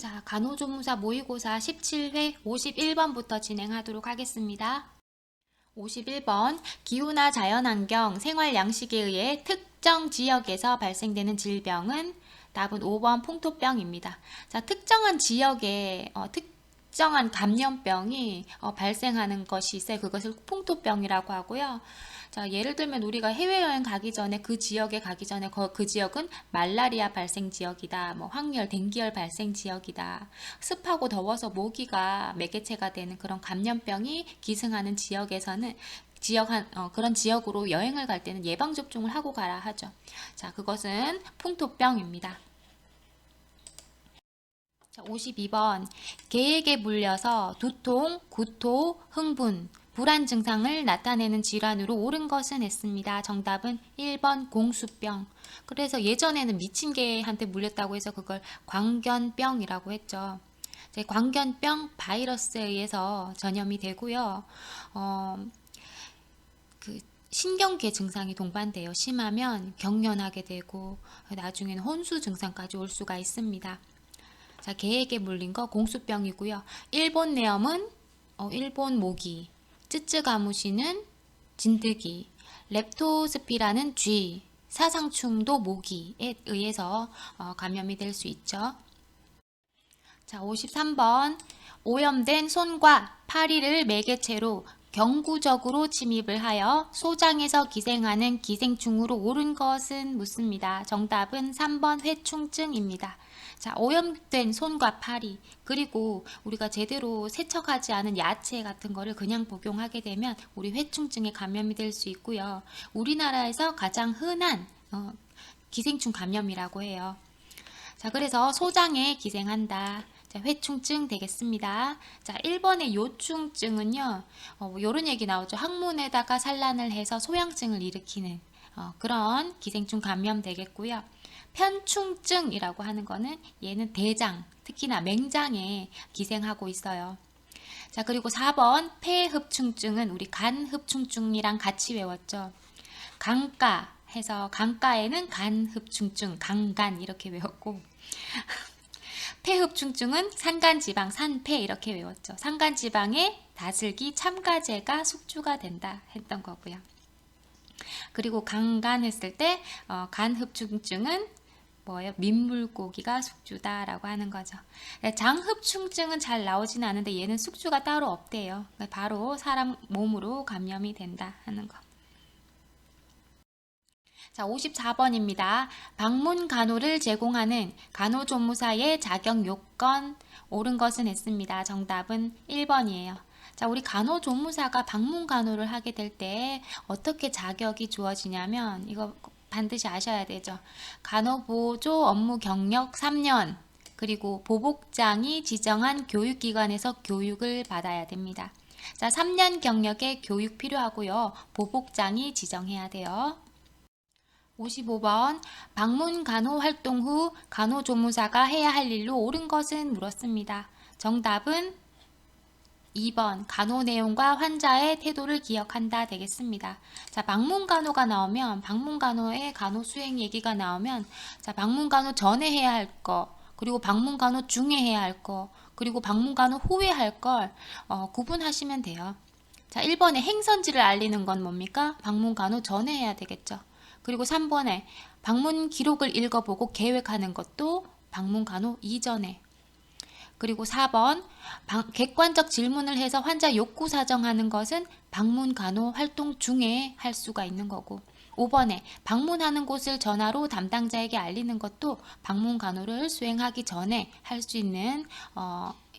자, 간호조무사 모의고사 17회 51번부터 진행하도록 하겠습니다. 51번 기후나 자연환경, 생활양식에 의해 특정 지역에서 발생되는 질병은 답은 5번 풍토병입니다. 자, 특정한 지역에 특정한 감염병이 발생하는 것이 있어요. 그것을 풍토병이라고 하고요. 자, 예를 들면 우리가 해외여행 가기 전에 그 지역에 가기 전에 그 지역은 말라리아 발생 지역이다. 뭐 황열, 댕기열 발생 지역이다. 습하고 더워서 모기가 매개체가 되는 그런 감염병이 기승하는 지역에서는 그런 지역으로 여행을 갈 때는 예방접종을 하고 가라 하죠. 자, 그것은 풍토병입니다. 자, 52번 개에게 물려서 두통, 구토, 흥분, 불안 증상을 나타내는 질환으로 옳은 것은 했습니다. 정답은 1번 공수병. 그래서 예전에는 미친 개한테 물렸다고 해서 그걸 광견병이라고 했죠. 광견병 바이러스에 의해서 전염이 되고요. 신경계 증상이 동반돼요. 심하면 경련하게 되고 나중에는 혼수 증상까지 올 수가 있습니다. 자, 개에게 물린 거 공수병이고요. 일본 내염은 일본 모기, 쯔쯔가무시는 진드기, 렙토스피라는 쥐, 사상충도 모기에 의해서 감염이 될 수 있죠. 자, 53번 오염된 손과 파리를 매개체로 경구적으로 침입을 하여 소장에서 기생하는 기생충으로 옳은 것은 묻습니다. 정답은 3번 회충증입니다. 자, 오염된 손과 파리, 그리고 우리가 제대로 세척하지 않은 야채 같은 거를 그냥 복용하게 되면 우리 회충증에 감염이 될 수 있고요. 우리나라에서 가장 흔한 기생충 감염이라고 해요. 자, 그래서 소장에 기생한다. 자, 회충증 되겠습니다. 자, 1번의 요충증은요, 요런 얘기 나오죠. 항문에다가 산란을 해서 소양증을 일으키는 그런 기생충 감염 되겠고요. 편충증이라고 하는 거는 얘는 대장, 특히나 맹장에 기생하고 있어요. 자, 그리고 4번 폐흡충증은 우리 간흡충증이랑 같이 외웠죠. 강가 해서 강가에는 간흡충증, 강간 이렇게 외웠고 폐흡충증은 산간지방, 산폐 이렇게 외웠죠. 산간지방에 다슬기, 참가제가 숙주가 된다 했던 거고요. 그리고 강간 했을 때 간흡충증은 뭐예요? 민물고기가 숙주다라고 하는 거죠. 장흡충증은 잘 나오지는 않은데 얘는 숙주가 따로 없대요. 바로 사람 몸으로 감염이 된다 하는 거. 자, 54번입니다. 방문 간호를 제공하는 간호조무사의 자격 요건 옳은 것은 했습니다. 정답은 1번이에요. 자, 우리 간호조무사가 방문 간호를 하게 될 때 어떻게 자격이 주어지냐면 이거 반드시 아셔야 되죠. 간호보조 업무 경력 3년, 그리고 보복장이 지정한 교육기관에서 교육을 받아야 됩니다. 자, 3년 경력의 교육 필요하고요. 보복장이 지정해야 돼요. 55번 방문 간호 활동 후 간호조무사가 해야 할 일로 옳은 것은 물었습니다. 정답은 2번 간호 내용과 환자의 태도를 기억한다 되겠습니다. 자, 방문 간호가 나오면 방문 간호의 간호 수행 얘기가 나오면 자, 방문 간호 전에 해야 할 거, 그리고 방문 간호 중에 해야 할 거, 그리고 방문 간호 후에 할 걸 구분하시면 돼요. 자, 1번에 행선지를 알리는 건 뭡니까? 방문 간호 전에 해야 되겠죠. 그리고 3번에 방문 기록을 읽어보고 계획하는 것도 방문 간호 이전에. 그리고 4번 객관적 질문을 해서 환자 욕구 사정하는 것은 방문 간호 활동 중에 할 수가 있는 거고, 5번에 방문하는 곳을 전화로 담당자에게 알리는 것도 방문 간호를 수행하기 전에 할 수 있는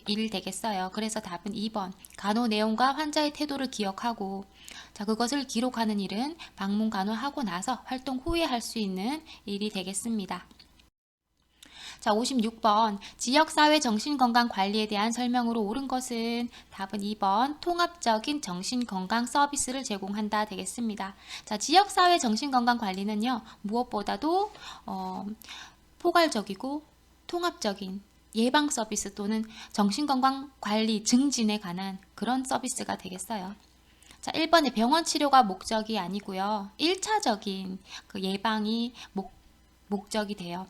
일 되겠어요. 그래서 답은 2번 간호 내용과 환자의 태도를 기억하고, 자, 그것을 기록하는 일은 방문 간호하고 나서 활동 후에 할 수 있는 일이 되겠습니다. 자, 56번 지역사회 정신건강관리에 대한 설명으로 옳은 것은 답은 2번 통합적인 정신건강 서비스를 제공한다 되겠습니다. 자, 지역사회 정신건강관리는요, 무엇보다도 포괄적이고 통합적인 예방 서비스 또는 정신건강관리 증진에 관한 그런 서비스가 되겠어요. 자, 1번에 병원 치료가 목적이 아니고요. 1차적인 그 예방이 목적이 돼요.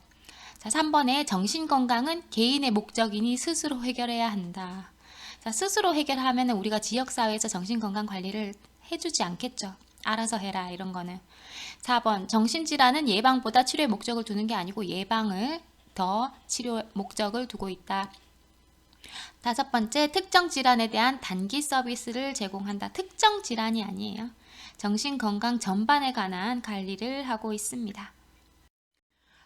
자, 3번에 정신건강은 개인의 목적이니 스스로 해결해야 한다. 자, 스스로 해결하면 우리가 지역사회에서 정신건강 관리를 해주지 않겠죠. 알아서 해라 이런 거는. 4번 정신질환은 예방보다 치료의 목적을 두는 게 아니고 예방을 더 치료 목적을 두고 있다. 5번째 특정 질환에 대한 단기 서비스를 제공한다. 특정 질환이 아니에요. 정신건강 전반에 관한 관리를 하고 있습니다.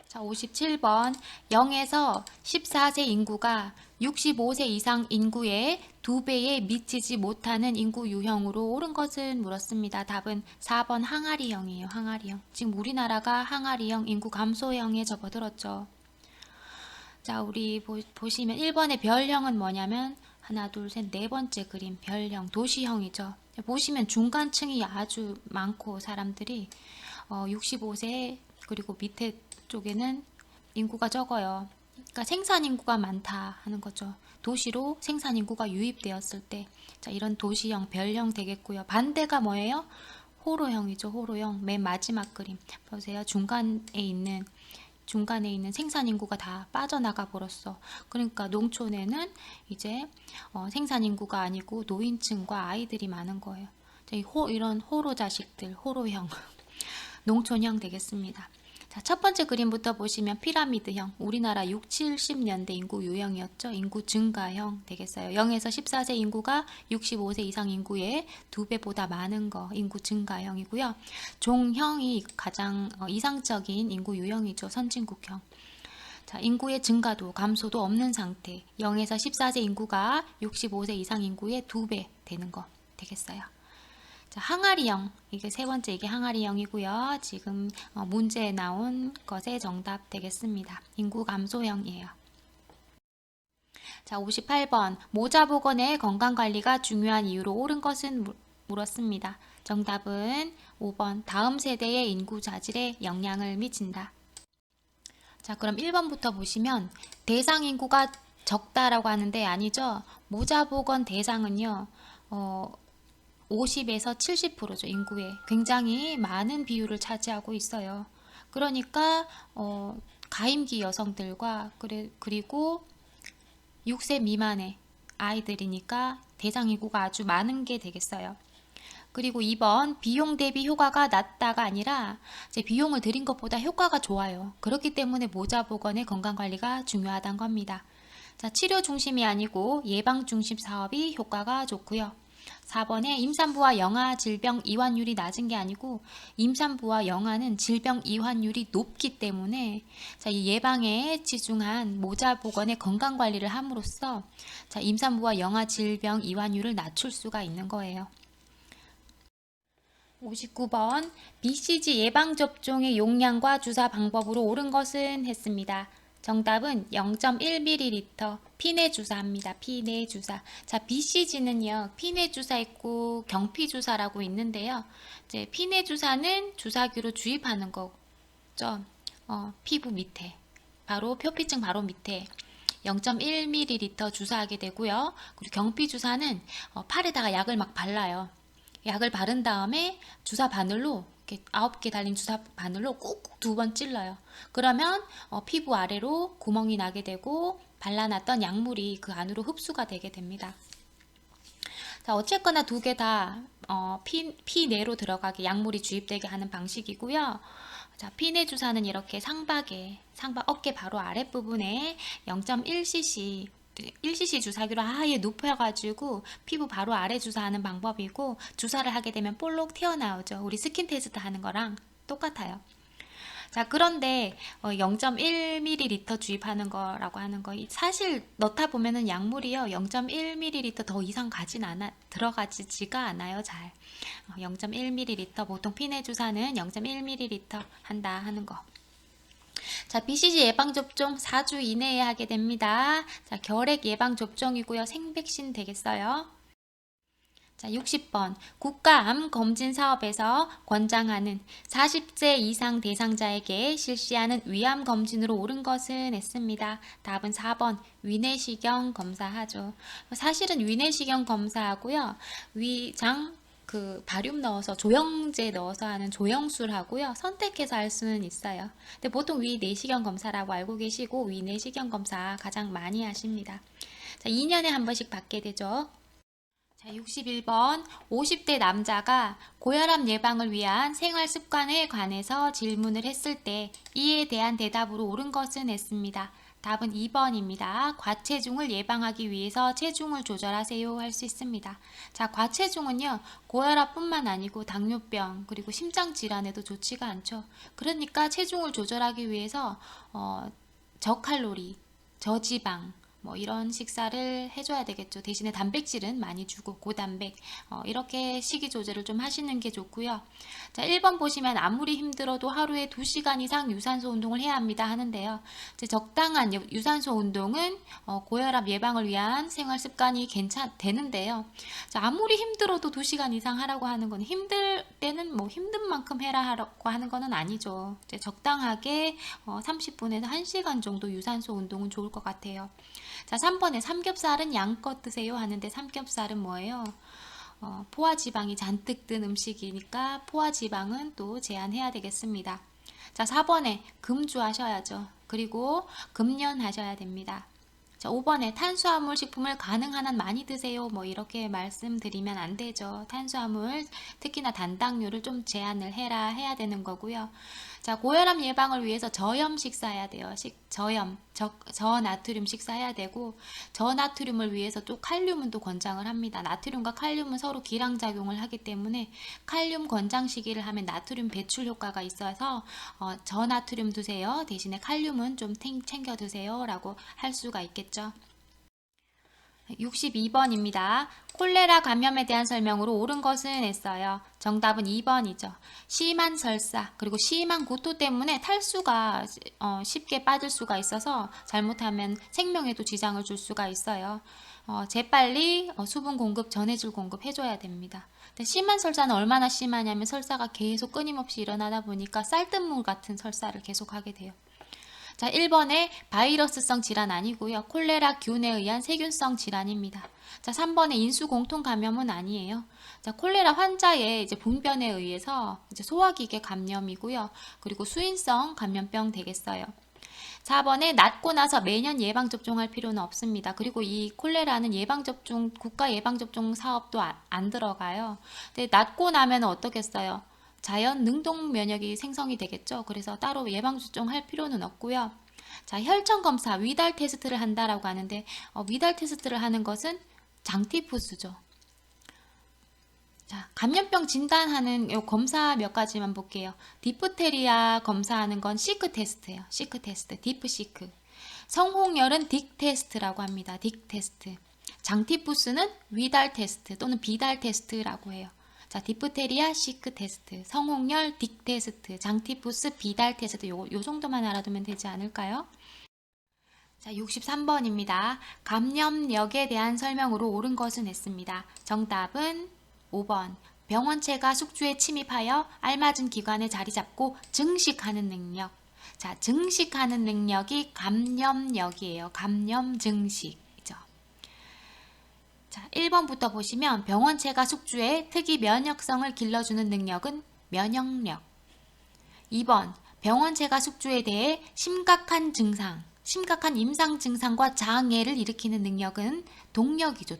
자, 57번 0에서 14세 인구가 65세 이상 인구의 2배에 미치지 못하는 인구 유형으로 옳은 것은 물었습니다. 답은 4번 항아리형이에요. 항아리형. 지금 우리나라가 항아리형 인구 감소형에 접어들었죠. 자, 우리 보시면 1번의 별형은 뭐냐면 하나, 둘, 셋, 네 번째 그림 별형 도시형이죠. 보시면 중간층이 아주 많고 사람들이 65세 그리고 밑에 쪽에는 인구가 적어요. 그러니까 생산 인구가 많다 하는 거죠. 도시로 생산 인구가 유입되었을 때, 자, 이런 도시형, 별형 되겠고요. 반대가 뭐예요? 호로형이죠. 호로형. 맨 마지막 그림 보세요. 중간에 있는 생산 인구가 다 빠져나가 버렸어. 그러니까 농촌에는 이제 생산 인구가 아니고 노인층과 아이들이 많은 거예요. 이런 호로 자식들, 호로형, 농촌형 되겠습니다. 자, 첫 번째 그림부터 보시면 피라미드형, 우리나라 6, 70년대 인구 유형이었죠. 인구 증가형 되겠어요. 0에서 14세 인구가 65세 이상 인구의 2배보다 많은 거, 인구 증가형이고요. 종형이 가장 이상적인 인구 유형이죠. 선진국형. 자, 인구의 증가도, 감소도 없는 상태. 0에서 14세 인구가 65세 이상 인구의 2배 되는 거 되겠어요. 자, 항아리형, 이게 세 번째, 이게 항아리형이고요. 지금 문제에 나온 것의 정답 되겠습니다. 인구 감소형이에요. 자, 58번 모자보건의 건강관리가 중요한 이유로 옳은 것은 물었습니다. 정답은 5번 다음 세대의 인구 자질에 영향을 미친다. 자, 그럼 1번부터 보시면 대상 인구가 적다라고 하는데 아니죠. 모자보건 대상은요 50에서 70%죠. 인구의 굉장히 많은 비율을 차지하고 있어요. 그러니까 가임기 여성들과 그리고 6세 미만의 아이들이니까 대상 인구가 아주 많은 게 되겠어요. 그리고 2번 비용 대비 효과가 낮다가 아니라 이제 비용을 들인 것보다 효과가 좋아요. 그렇기 때문에 모자보건의 건강관리가 중요하다는 겁니다. 자, 치료 중심이 아니고 예방 중심 사업이 효과가 좋고요. 4번에 임산부와 영아 질병 이완율이 낮은 게 아니고 임산부와 영아는 질병 이완율이 높기 때문에 자, 이 예방에 치중한 모자보건의 건강관리를 함으로써 자, 임산부와 영아 질병 이완율을 낮출 수가 있는 거예요. 59번 BCG 예방접종의 용량과 주사 방법으로 옳은 것은 했습니다. 정답은 0.1ml 피내 주사합니다. 피내 주사. 자, BCG는요, 피내 주사 있고 경피 주사라고 있는데요. 이제 피내 주사는 주사기로 주입하는 거죠. 피부 밑에, 바로 표피층 바로 밑에 0.1ml 주사하게 되고요. 그리고 경피 주사는 팔에다가 약을 막 발라요. 약을 바른 다음에 주사 바늘로 이렇게 9개 달린 주사 바늘로 꾹꾹 2번 찔러요. 그러면 피부 아래로 구멍이 나게 되고 발라놨던 약물이 그 안으로 흡수가 되게 됩니다. 자, 어쨌거나 2개 다 피 내로 들어가게 약물이 주입되게 하는 방식이고요. 자, 피내 주사는 이렇게 상박 어깨 바로 아랫부분에 0.1cc 1cc 주사기로 아예 눕혀가지고 피부 바로 아래 주사하는 방법이고 사를 하게 되면 볼록 튀어나오죠. 우리 스킨 테스트 하는 거랑 똑같아요. 자, 그런데 0.1ml 주입하는 거라고 하는 거 사실 넣다 보면은 약물이요 0.1ml 더 이상 들어가지가 않아요. 잘 0.1ml 보통 피내 주사는 0.1ml 한다 하는 거. 자, BCG 예방접종 4주 이내에 하게 됩니다. 자, 결핵 예방접종이고요. 생백신 되겠어요. 자, 60번 국가암 검진 사업에서 권장하는 40세 이상 대상자에게 실시하는 위암 검진으로 옳은 것은 했습니다. 답은 4번 위내시경 검사하죠. 사실은 위내시경 검사하고요. 위장 그 바륨 넣어서 조영제 넣어서 하는 조영술 하고요. 선택해서 할 수는 있어요. 근데 보통 위 내시경 검사라고 알고 계시고 위 내시경 검사 가장 많이 하십니다. 자, 2년에 한 번씩 받게 되죠. 자, 61번 50대 남자가 고혈압 예방을 위한 생활 습관에 관해서 질문을 했을 때 이에 대한 대답으로 옳은 것은 했습니다. 답은 2번입니다. 과체중을 예방하기 위해서 체중을 조절하세요 할 수 있습니다. 자, 과체중은요, 고혈압뿐만 아니고 당뇨병 그리고 심장질환에도 좋지가 않죠. 그러니까 체중을 조절하기 위해서 저칼로리, 저지방 뭐 이런 식사를 해줘야 되겠죠. 대신에 단백질은 많이 주고 고단백 이렇게 식이 조절을 좀 하시는 게 좋고요. 자, 1번 보시면 아무리 힘들어도 하루에 2시간 이상 유산소 운동을 해야 합니다 하는데요. 이제 적당한 유산소 운동은 고혈압 예방을 위한 생활 습관이 되는데요. 자, 아무리 힘들어도 2시간 이상 하라고 하는 건 힘들 때는 뭐 힘든 만큼 해라 하라고 하는 거는 아니죠. 이제 적당하게 30분에서 1시간 정도 유산소 운동은 좋을 것 같아요. 자, 3번에 삼겹살은 양껏 드세요 하는데 삼겹살은 뭐예요? 포화지방이 잔뜩 든 음식이니까 포화지방은 또 제한해야 되겠습니다. 자, 4번에 금주하셔야죠. 그리고 금연하셔야 됩니다. 자, 5번에 탄수화물 식품을 가능한 한 많이 드세요. 뭐 이렇게 말씀드리면 안 되죠. 탄수화물, 특히나 단당류를 좀 제한을 해야 되는 거고요. 자, 고혈압 예방을 위해서 저염 식사해야 돼요. 저나트륨 식사해야 되고, 저나트륨을 위해서 또 칼륨은 또 권장을 합니다. 나트륨과 칼륨은 서로 기량작용을 하기 때문에 칼륨 권장 시기를 하면 나트륨 배출 효과가 있어서 저나트륨 드세요. 대신에 칼륨은 좀 챙겨 드세요 라고 할 수가 있겠죠. 62번입니다. 콜레라 감염에 대한 설명으로 옳은 것은 했어요. 정답은 2번이죠. 심한 설사 그리고 심한 구토 때문에 탈수가 쉽게 빠질 수가 있어서 잘못하면 생명에도 지장을 줄 수가 있어요. 재빨리 수분 공급, 전해질 공급 해줘야 됩니다. 근데 심한 설사는 얼마나 심하냐면 설사가 계속 끊임없이 일어나다 보니까 쌀뜨물 같은 설사를 계속 하게 돼요. 자, 1번에 바이러스성 질환 아니고요. 콜레라 균에 의한 세균성 질환입니다. 자, 3번에 인수 공통 감염은 아니에요. 자, 콜레라 환자의 이제 분변에 의해서 이제 소화기계 감염이고요. 그리고 수인성 감염병 되겠어요. 4번에 낫고 나서 매년 예방접종할 필요는 없습니다. 그리고 이 콜레라는 예방접종, 국가 예방접종 사업도 안 들어가요. 근데 낫고 나면 어떻겠어요? 자연 능동 면역이 생성이 되겠죠. 그래서 따로 예방접종 할 필요는 없고요. 자, 혈청 검사, 위달 테스트를 한다라고 하는데 위달 테스트를 하는 것은 장티푸스죠. 자, 감염병 진단하는 요 검사 몇 가지만 볼게요. 디프테리아 검사하는 건 시크 테스트예요. 시크 테스트, 디프시크. 성홍열은 딕 테스트라고 합니다. 딕 테스트. 장티푸스는 위달 테스트 또는 비달 테스트라고 해요. 자, 디프테리아 시크 테스트, 성홍열 딕 테스트, 장티푸스 비달 테스트 요 정도만 알아두면 되지 않을까요? 자, 63번입니다. 감염력에 대한 설명으로 옳은 것은 했습니다. 정답은 5번. 병원체가 숙주에 침입하여 알맞은 기관에 자리 잡고 증식하는 능력. 자, 증식하는 능력이 감염력이에요. 감염 증식. 자, 1번부터 보시면 병원체가 숙주의 특이 면역성을 길러주는 능력은 면역력. 2번, 병원체가 숙주에 대해 심각한 임상 증상과 장애를 일으키는 능력은 동력이죠.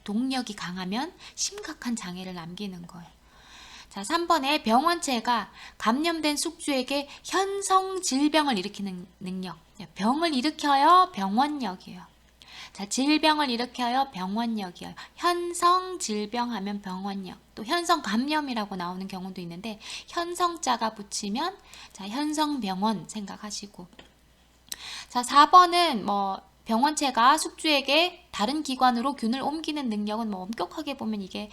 동력이 강하면 심각한 장애를 남기는 거예요. 자, 3번에 병원체가 감염된 숙주에게 현성 질병을 일으키는 능력. 병을 일으켜요, 병원력이에요. 자, 질병을 일으켜요, 병원력이요. 현성 질병 하면 병원력. 또 현성 감염이라고 나오는 경우도 있는데 현성자가 붙이면 자, 현성병원 생각하시고. 자, 4번은 뭐 병원체가 숙주에게 다른 기관으로 균을 옮기는 능력은 뭐 엄격하게 보면 이게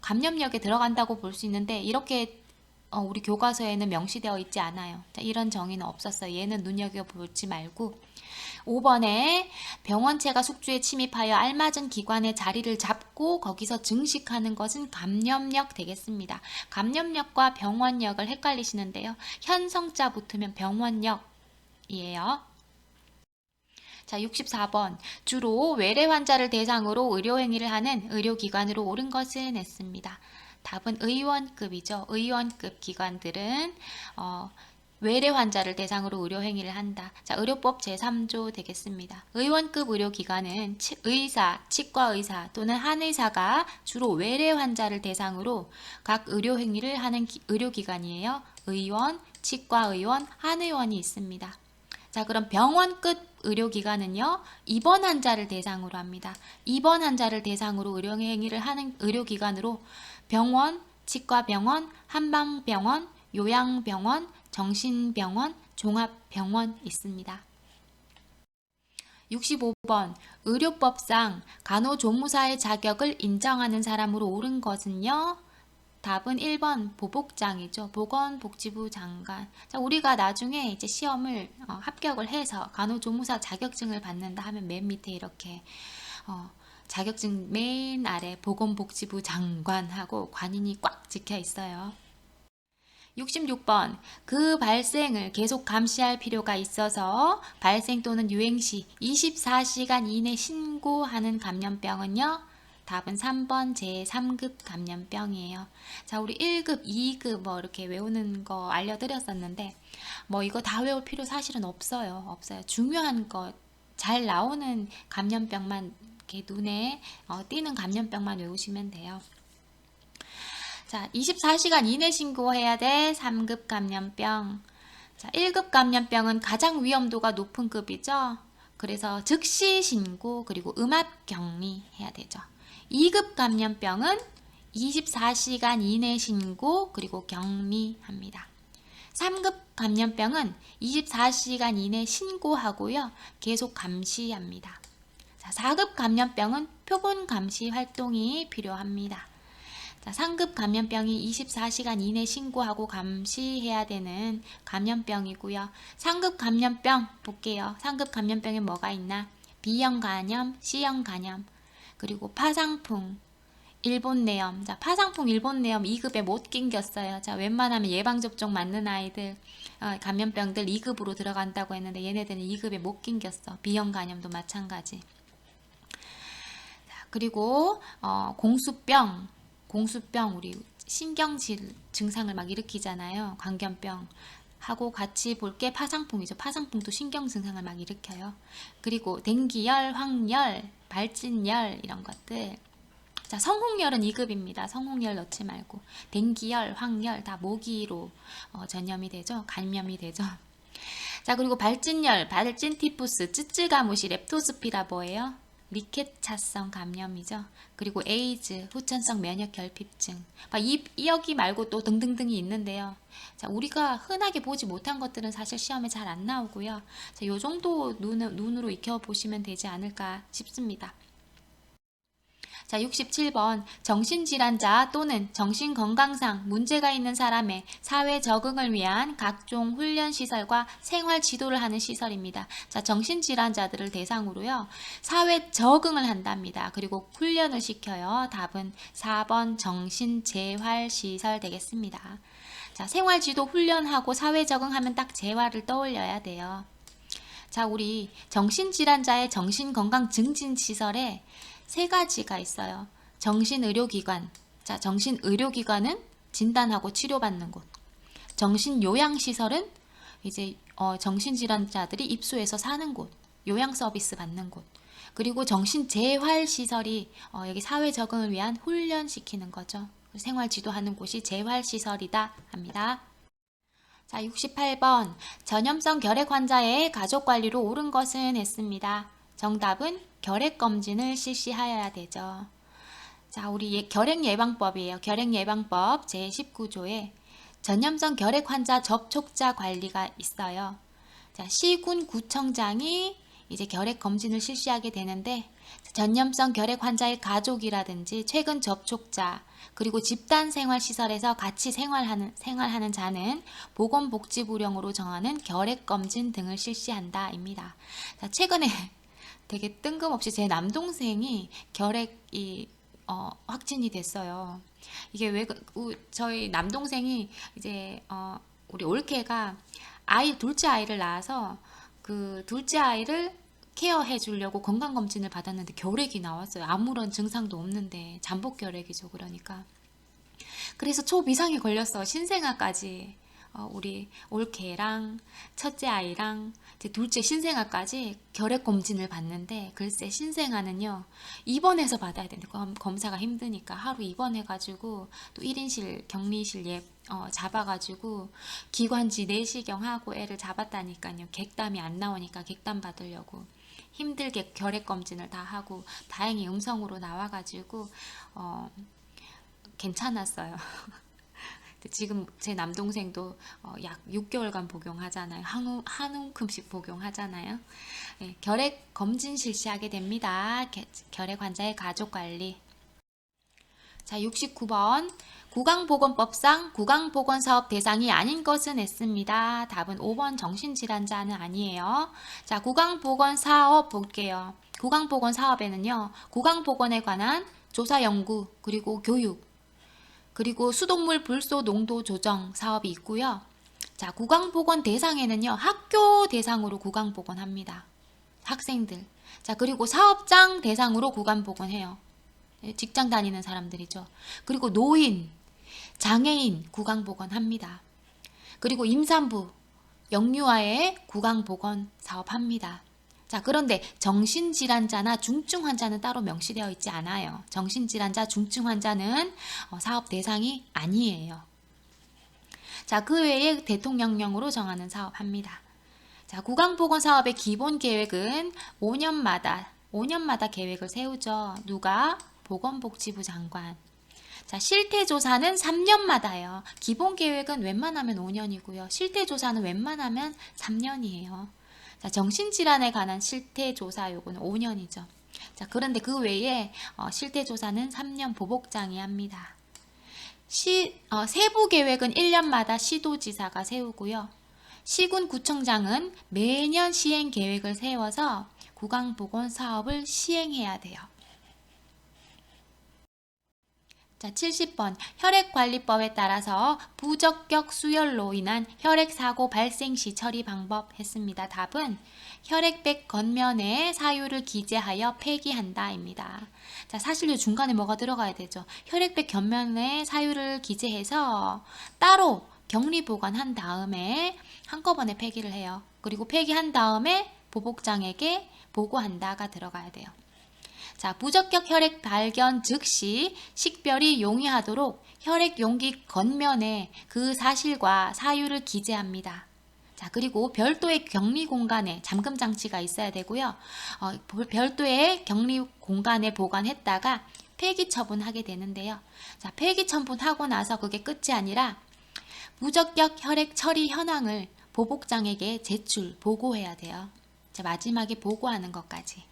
감염력에 들어간다고 볼 수 있는데 이렇게 우리 교과서에는 명시되어 있지 않아요. 자, 이런 정의는 없었어요. 얘는 눈여겨보지 말고. 5번에 병원체가 숙주에 침입하여 알맞은 기관에 자리를 잡고 거기서 증식하는 것은 감염력 되겠습니다. 감염력과 병원력을 헷갈리시는데요. 현성자 붙으면 병원력이에요. 자, 64번. 주로 외래 환자를 대상으로 의료행위를 하는 의료기관으로 옳은 것은 했습니다. 답은 의원급이죠. 의원급 기관들은 외래 환자를 대상으로 의료행위를 한다. 자, 의료법 제3조 되겠습니다. 의원급 의료기관은 의사, 치과의사 또는 한의사가 주로 외래 환자를 대상으로 각 의료행위를 하는 의료기관이에요. 의원, 치과의원, 한의원이 있습니다. 자, 그럼 병원급 의료기관은요, 입원 환자를 대상으로 합니다. 입원 환자를 대상으로 의료행위를 하는 의료기관으로 병원, 치과병원, 한방병원, 요양병원, 정신병원, 종합병원 있습니다. 65번. 의료법상 간호조무사의 자격을 인정하는 사람으로 옳은 것은요? 답은 1번 보복장이죠. 보건복지부 장관. 자, 우리가 나중에 이제 시험을 합격을 해서 간호조무사 자격증을 받는다 하면 맨 밑에 이렇게 자격증 맨 아래 보건복지부 장관하고 관인이 꽉 찍혀 있어요. 66번. 그 발생을 계속 감시할 필요가 있어서 발생 또는 유행 시 24시간 이내 신고하는 감염병은요? 답은 3번 제3급 감염병이에요. 자, 우리 1급, 2급 뭐 이렇게 외우는 거 알려드렸었는데 뭐 이거 다 외울 필요 사실은 없어요. 중요한 거 잘 나오는 감염병만 이렇게 눈에 띄는 감염병만 외우시면 돼요. 자, 24시간 이내 신고해야 돼. 3급 감염병. 자, 1급 감염병은 가장 위험도가 높은 급이죠. 그래서 즉시 신고 그리고 음압 격리 해야 되죠. 2급 감염병은 24시간 이내 신고 그리고 격리합니다. 3급 감염병은 24시간 이내 신고하고요. 계속 감시합니다. 자, 4급 감염병은 표본 감시 활동이 필요합니다. 자, 3급 감염병이 24시간 이내 신고하고 감시해야 되는 감염병이고요. 3급 감염병 볼게요. 3급 감염병에 뭐가 있나? B형 간염, C형 간염, 그리고 파상풍, 일본내염. 자, 파상풍, 일본내염 2급에 못 낑겼어요. 자, 웬만하면 예방접종 맞는 아이들, 감염병들 2급으로 들어간다고 했는데 얘네들은 2급에 못 낑겼어. B형 간염도 마찬가지. 자, 그리고 공수병 우리 신경질 증상을 막 일으키잖아요. 광견병 하고 같이 볼 게 파상풍이죠. 파상풍도 신경 증상을 막 일으켜요. 그리고 댕기열, 황열, 발진열 이런 것들. 자, 성홍열은 2급입니다. 성홍열 넣지 말고. 댕기열, 황열 다 모기로 전염이 되죠. 감염이 되죠. 자, 그리고 발진열, 발진티푸스, 쯔쯔가무시, 렙토스피라 뭐예요? 리케차성 감염이죠. 그리고 에이즈, 후천성 면역결핍증. 여기 말고 또 등등등이 있는데요. 자, 우리가 흔하게 보지 못한 것들은 사실 시험에 잘 안 나오고요. 자, 요 정도 눈으로 익혀보시면 되지 않을까 싶습니다. 자, 67번. 정신질환자 또는 정신건강상 문제가 있는 사람의 사회 적응을 위한 각종 훈련시설과 생활 지도를 하는 시설입니다. 자, 정신질환자들을 대상으로요. 사회 적응을 한답니다. 그리고 훈련을 시켜요. 답은 4번 정신재활시설 되겠습니다. 자, 생활 지도 훈련하고 사회 적응하면 딱 재활을 떠올려야 돼요. 자, 우리 정신질환자의 정신건강증진시설에 3가지가 있어요. 정신의료기관. 자, 정신의료기관은 진단하고 치료받는 곳. 정신요양시설은 이제 정신질환자들이 입소해서 사는 곳. 요양 서비스 받는 곳. 그리고 정신재활시설이 여기 사회 적응을 위한 훈련시키는 거죠. 생활 지도하는 곳이 재활시설이다 합니다. 자, 68번. 전염성 결핵 환자의 가족관리로 옳은 것은 했습니다. 정답은 결핵검진을 실시하여야 되죠. 자, 우리 결핵예방법이에요. 결핵예방법 제19조에 전염성 결핵 환자 접촉자 관리가 있어요. 자, 시군 구청장이 이제 결핵검진을 실시하게 되는데 전염성 결핵 환자의 가족이라든지 최근 접촉자 그리고 집단생활시설에서 같이 생활하는 자는 보건복지부령으로 정하는 결핵검진 등을 실시한다 입니다. 자, 최근에 되게 뜬금없이 제 남동생이 결핵이 확진이 됐어요. 이게 왜 저희 남동생이 이제 우리 올케가 둘째 아이를 낳아서 그 둘째 아이를 케어해 주려고 건강검진을 받았는데 결핵이 나왔어요. 아무런 증상도 없는데 잠복결핵이죠. 그러니까. 그래서 초비상에 걸렸어. 신생아까지. 우리 올케랑 첫째 아이랑 이제 둘째 신생아까지 결핵 검진을 받는데 글쎄 신생아는요 입원해서 받아야 되는데 검사가 힘드니까 하루 입원해가지고 또 1인실 격리실 잡아가지고 기관지 내시경 하고 애를 잡았다니까요. 객담이 안 나오니까 객담 받으려고 힘들게 결핵 검진을 다 하고 다행히 음성으로 나와가지고 괜찮았어요. 지금 제 남동생도 약 6개월간 복용하잖아요. 한 움큼씩 복용하잖아요. 네, 결핵 검진 실시하게 됩니다. 결핵 환자의 가족 관리. 자, 69번. 구강보건법상 구강보건사업 대상이 아닌 것은 S입니다. 답은 5번 정신질환자는 아니에요. 자, 구강보건사업 볼게요. 구강보건사업에는요. 구강보건에 관한 조사 연구 그리고 교육 그리고 수돗물 불소 농도 조정 사업이 있고요. 자, 구강보건 대상에는요. 학교 대상으로 구강보건 합니다. 학생들. 자, 그리고 사업장 대상으로 구강보건 해요. 직장 다니는 사람들이죠. 그리고 노인, 장애인 구강보건 합니다. 그리고 임산부, 영유아의 구강보건 사업합니다. 자, 그런데 정신질환자나 중증 환자는 따로 명시되어 있지 않아요. 정신질환자, 중증 환자는 사업 대상이 아니에요. 자, 그 외에 대통령령으로 정하는 사업합니다. 자, 구강보건 사업의 기본 계획은 5년마다 계획을 세우죠. 누가? 보건복지부 장관. 자, 실태조사는 3년마다예요. 기본 계획은 웬만하면 5년이고요. 실태조사는 웬만하면 3년이에요. 자, 정신질환에 관한 실태조사 요거는 5년이죠. 자, 그런데 그 외에 실태조사는 3년 보복장이 합니다. 세부 계획은 1년마다 시도지사가 세우고요. 시군구청장은 매년 시행 계획을 세워서 구강보건 사업을 시행해야 돼요. 자, 70번 혈액관리법에 따라서 부적격 수혈로 인한 혈액사고 발생 시 처리 방법 했습니다. 답은 혈액백 겉면에 사유를 기재하여 폐기한다 입니다. 자, 사실 중간에 뭐가 들어가야 되죠. 혈액백 겉면에 사유를 기재해서 따로 격리 보관한 다음에 한꺼번에 폐기를 해요. 그리고 폐기한 다음에 보복장에게 보고한다가 들어가야 돼요. 자, 부적격 혈액 발견 즉시 식별이 용이하도록 혈액 용기 겉면에 그 사실과 사유를 기재합니다. 자, 그리고 별도의 격리 공간에 잠금 장치가 있어야 되고요. 별도의 격리 공간에 보관했다가 폐기 처분하게 되는데요. 자, 폐기 처분하고 나서 그게 끝이 아니라 부적격 혈액 처리 현황을 보복장에게 보고해야 돼요. 자, 마지막에 보고하는 것까지.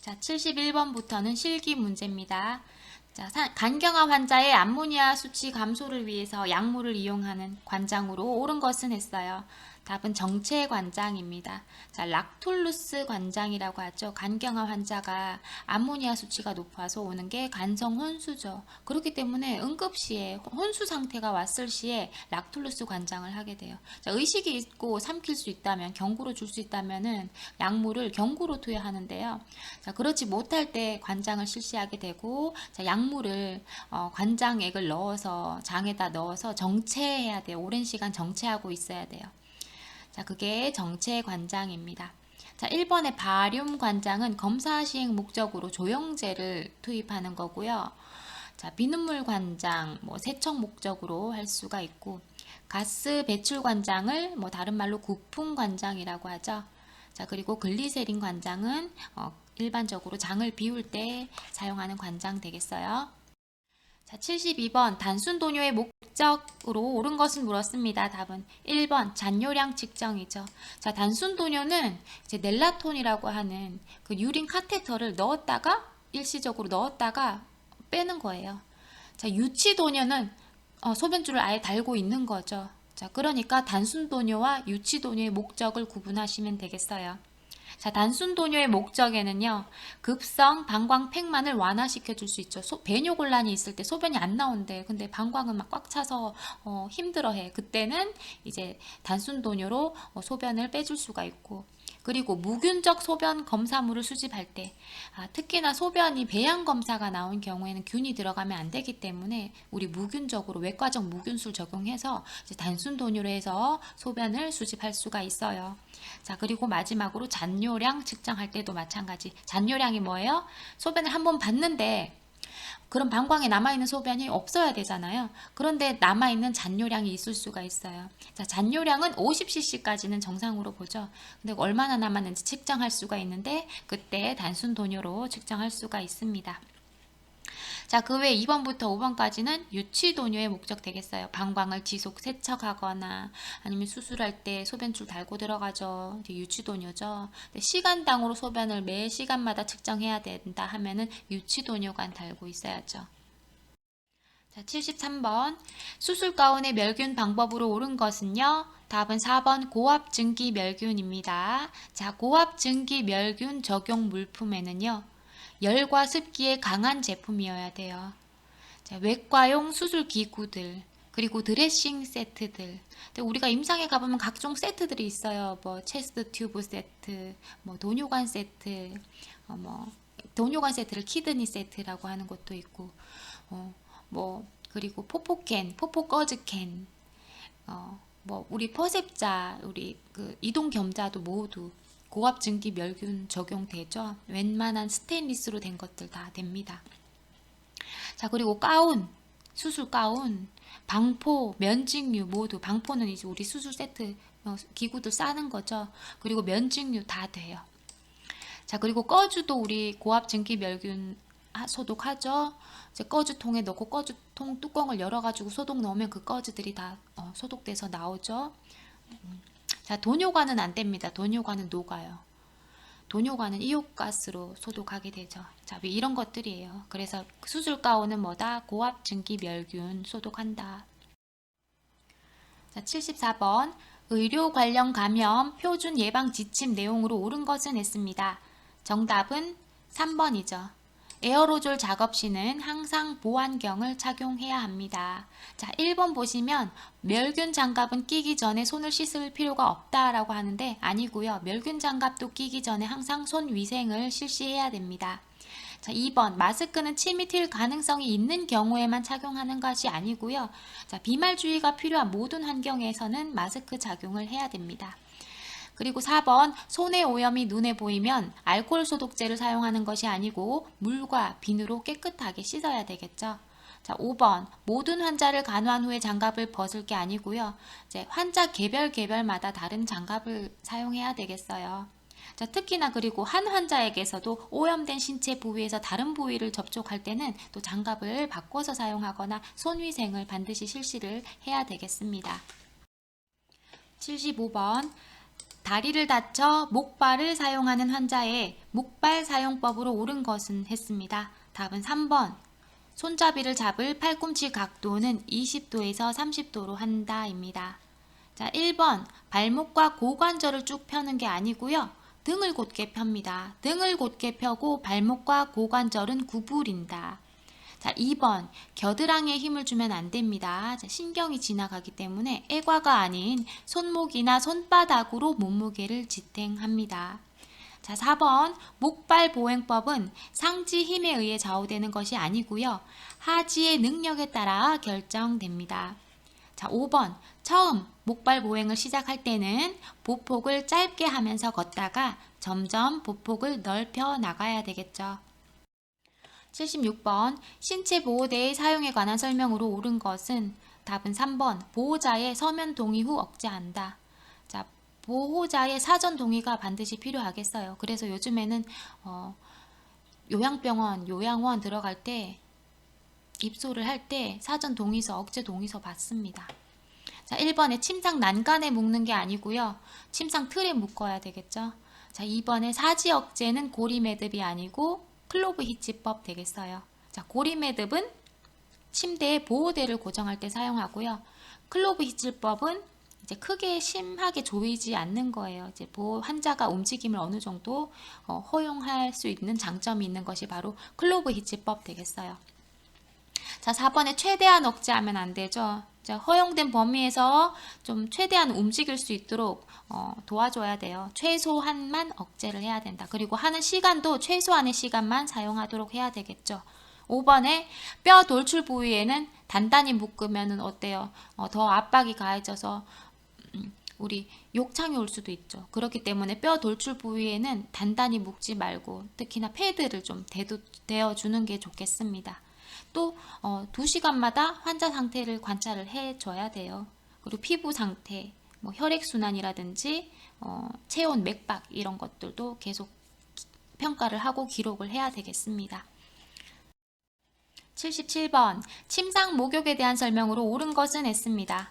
자, 71번부터는 실기 문제입니다. 자, 간경화 환자의 암모니아 수치 감소를 위해서 약물을 이용하는 관장으로 옳은 것은 했어요. 답은 정체 관장입니다. 자, 락툴루스 관장이라고 하죠. 간경화 환자가 암모니아 수치가 높아서 오는 게 간성 혼수죠. 그렇기 때문에 응급시에 혼수 상태가 왔을 시에 락툴루스 관장을 하게 돼요. 자, 의식이 있고 삼킬 수 있다면 경구로 줄 수 있다면은 약물을 경구로 투여하는데요. 자, 그렇지 못할 때 관장을 실시하게 되고, 자, 약물을 관장액을 넣어서 장에다 넣어서 정체해야 돼요. 오랜 시간 정체하고 있어야 돼요. 자, 그게 정체 관장입니다. 자, 1번의 바륨 관장은 검사 시행 목적으로 조영제를 투입하는 거고요. 자, 비눗물 관장, 세척 목적으로 할 수가 있고, 가스 배출 관장을 다른 말로 구풍 관장이라고 하죠. 자, 그리고 글리세린 관장은 일반적으로 장을 비울 때 사용하는 관장 되겠어요. 자, 72번 단순 도뇨의 목적으로 옳은 것을 물었습니다. 답은 1번 잔뇨량 측정이죠. 자, 단순 도뇨는 이제 넬라톤이라고 하는 그 유린 카테터를 일시적으로 넣었다가 빼는 거예요. 자, 유치 도뇨는 소변줄을 아예 달고 있는 거죠. 자, 그러니까 단순 도뇨와 유치 도뇨의 목적을 구분하시면 되겠어요. 자, 단순 도뇨의 목적에는요, 급성 방광팩만을 완화시켜 줄 수 있죠. 배뇨 곤란이 있을 때 소변이 안 나온대. 근데 방광은 막 꽉 차서 힘들어해. 그때는 이제 단순 도뇨로 소변을 빼줄 수가 있고, 그리고 무균적 소변 검사물을 수집할 때, 특히나 소변이 배양 검사가 나온 경우에는 균이 들어가면 안 되기 때문에 우리 무균적으로 외과적 무균술 적용해서 이제 단순 돈유로 해서 소변을 수집할 수가 있어요. 자, 그리고 마지막으로 잔뇨량 측정할 때도 마찬가지. 잔뇨량이 뭐예요? 소변을 한번 봤는데 그럼 방광에 남아있는 소변이 없어야 되잖아요. 그런데 남아있는 잔뇨량이 있을 수가 있어요. 자, 잔뇨량은 50cc까지는 정상으로 보죠. 근데 얼마나 남았는지 측정할 수가 있는데 그때 단순 돈유로 측정할 수가 있습니다. 자, 그 외에 2번부터 5번까지는 유치 돈유의 목적 되겠어요. 방광을 지속 세척하거나 아니면 수술할 때 소변줄 달고 들어가죠. 유치 돈유죠. 시간당으로 소변을 매 시간마다 측정해야 된다 하면은 유치 돈유관 달고 있어야죠. 자, 73번. 수술 가운의 멸균 방법으로 옳은 것은요? 답은 4번 고압 증기 멸균입니다. 자, 고압 증기 멸균 적용 물품에는요, 열과 습기에 강한 제품이어야 돼요. 자, 외과용 수술 기구들, 그리고 드레싱 세트들. 근데 우리가 임상에 가보면 각종 세트들이 있어요. 뭐 체스트 튜브 세트, 뭐 돈요관 세트, 돈요관 세트를 키드니 세트라고 하는 것도 있고, 그리고 포포캔, 포포꺼즈캔, 우리 퍼셉자, 우리 그 이동 겸자도 모두 고압 증기 멸균 적용되죠. 웬만한 스테인리스로 된 것들 다 됩니다. 자, 그리고 가운, 수술 가운, 방포, 면직류 모두, 방포는 이제 우리 수술 세트 기구들 싸는 거죠. 그리고 면직류 다 돼요. 자, 그리고 꺼주도 우리 고압 증기 멸균 소독하죠. 이제 꺼주통에 넣고 꺼주통 뚜껑을 열어가지고 소독 넣으면 그 꺼주들이 다 소독돼서 나오죠. 자, 돈요관은 안 됩니다. 돈요관은 녹아요. 돈요관은 이온가스로 소독하게 되죠. 자, 이런 것들이에요. 그래서 수술 가운은 뭐다? 고압 증기 멸균 소독한다. 자, 74번. 의료 관련 감염 표준 예방 지침 내용으로 옳은 것은 했습니다. 정답은 3번이죠. 에어로졸 작업 시는 항상 보안경을 착용해야 합니다. 자, 1번 보시면 멸균 장갑은 끼기 전에 손을 씻을 필요가 없다라고 하는데 아니고요. 멸균 장갑도 끼기 전에 항상 손 위생을 실시해야 됩니다. 자, 2번 마스크는 침이 튈 가능성이 있는 경우에만 착용하는 것이 아니고요. 자, 비말주의가 필요한 모든 환경에서는 마스크 착용을 해야 됩니다. 그리고 4번 손의 오염이 눈에 보이면 알코올 소독제를 사용하는 것이 아니고 물과 비누로 깨끗하게 씻어야 되겠죠. 자, 5번 모든 환자를 간호한 후에 장갑을 벗을 게 아니고요. 이제 환자 개별마다 다른 장갑을 사용해야 되겠어요. 자, 특히나 그리고 한 환자에게서도 오염된 신체 부위에서 다른 부위를 접촉할 때는 또 장갑을 바꿔서 사용하거나 손위생을 반드시 실시를 해야 되겠습니다. 75번 다리를 다쳐 목발을 사용하는 환자의 목발 사용법으로 옳은 것은 했습니다. 답은 3번. 손잡이를 잡을 팔꿈치 각도는 20도에서 30도로 한다입니다. 자, 1번. 발목과 고관절을 쭉 펴는 게 아니고요. 등을 곧게 펴니다. 등을 곧게 펴고 발목과 고관절은 구부린다. 자, 2번. 겨드랑이에 힘을 주면 안 됩니다. 자, 신경이 지나가기 때문에 애과가 아닌 손목이나 손바닥으로 몸무게를 지탱합니다. 자, 4번. 목발 보행법은 상지 힘에 의해 좌우되는 것이 아니고요. 하지의 능력에 따라 결정됩니다. 자, 5번. 처음 목발 보행을 시작할 때는 보폭을 짧게 하면서 걷다가 점점 보폭을 넓혀 나가야 되겠죠. 76번 신체 보호대의 사용에 관한 설명으로 옳은 것은 답은 3번 보호자의 서면 동의 후 억제한다. 자, 보호자의 사전 동의가 반드시 필요하겠어요. 그래서 요즘에는 요양병원, 요양원 들어갈 때 입소를 할 때 사전 동의서, 억제 동의서 받습니다. 자, 1번에 침상 난간에 묶는 게 아니고요. 침상 틀에 묶어야 되겠죠. 자, 2번에 사지 억제는 고리 매듭이 아니고 클로브 히치법 되겠어요. 자, 고리 매듭은 침대에 보호대를 고정할 때 사용하고요. 클로브 히치법은 이제 크게 심하게 조이지 않는 거예요. 이제 환자가 움직임을 어느 정도 허용할 수 있는 장점이 있는 것이 바로 클로브 히치법 되겠어요. 자, 4번에 최대한 억제하면 안 되죠. 자, 허용된 범위에서 좀 최대한 움직일 수 있도록 도와줘야 돼요. 최소한만 억제를 해야 된다. 그리고 하는 시간도 최소한의 시간만 사용하도록 해야 되겠죠. 5번에 뼈 돌출 부위에는 단단히 묶으면 어때요? 더 압박이 가해져서 우리 욕창이 올 수도 있죠. 그렇기 때문에 뼈 돌출 부위에는 단단히 묶지 말고 특히나 패드를 좀 대어주는 게 좋겠습니다. 또 2시간마다 환자 상태를 관찰을 해줘야 돼요. 그리고 피부 상태, 뭐 혈액순환이라든지 체온, 맥박 이런 것들도 계속 평가를 하고 기록을 해야 되겠습니다. 77번 침상 목욕에 대한 설명으로 옳은 것은 했습니다.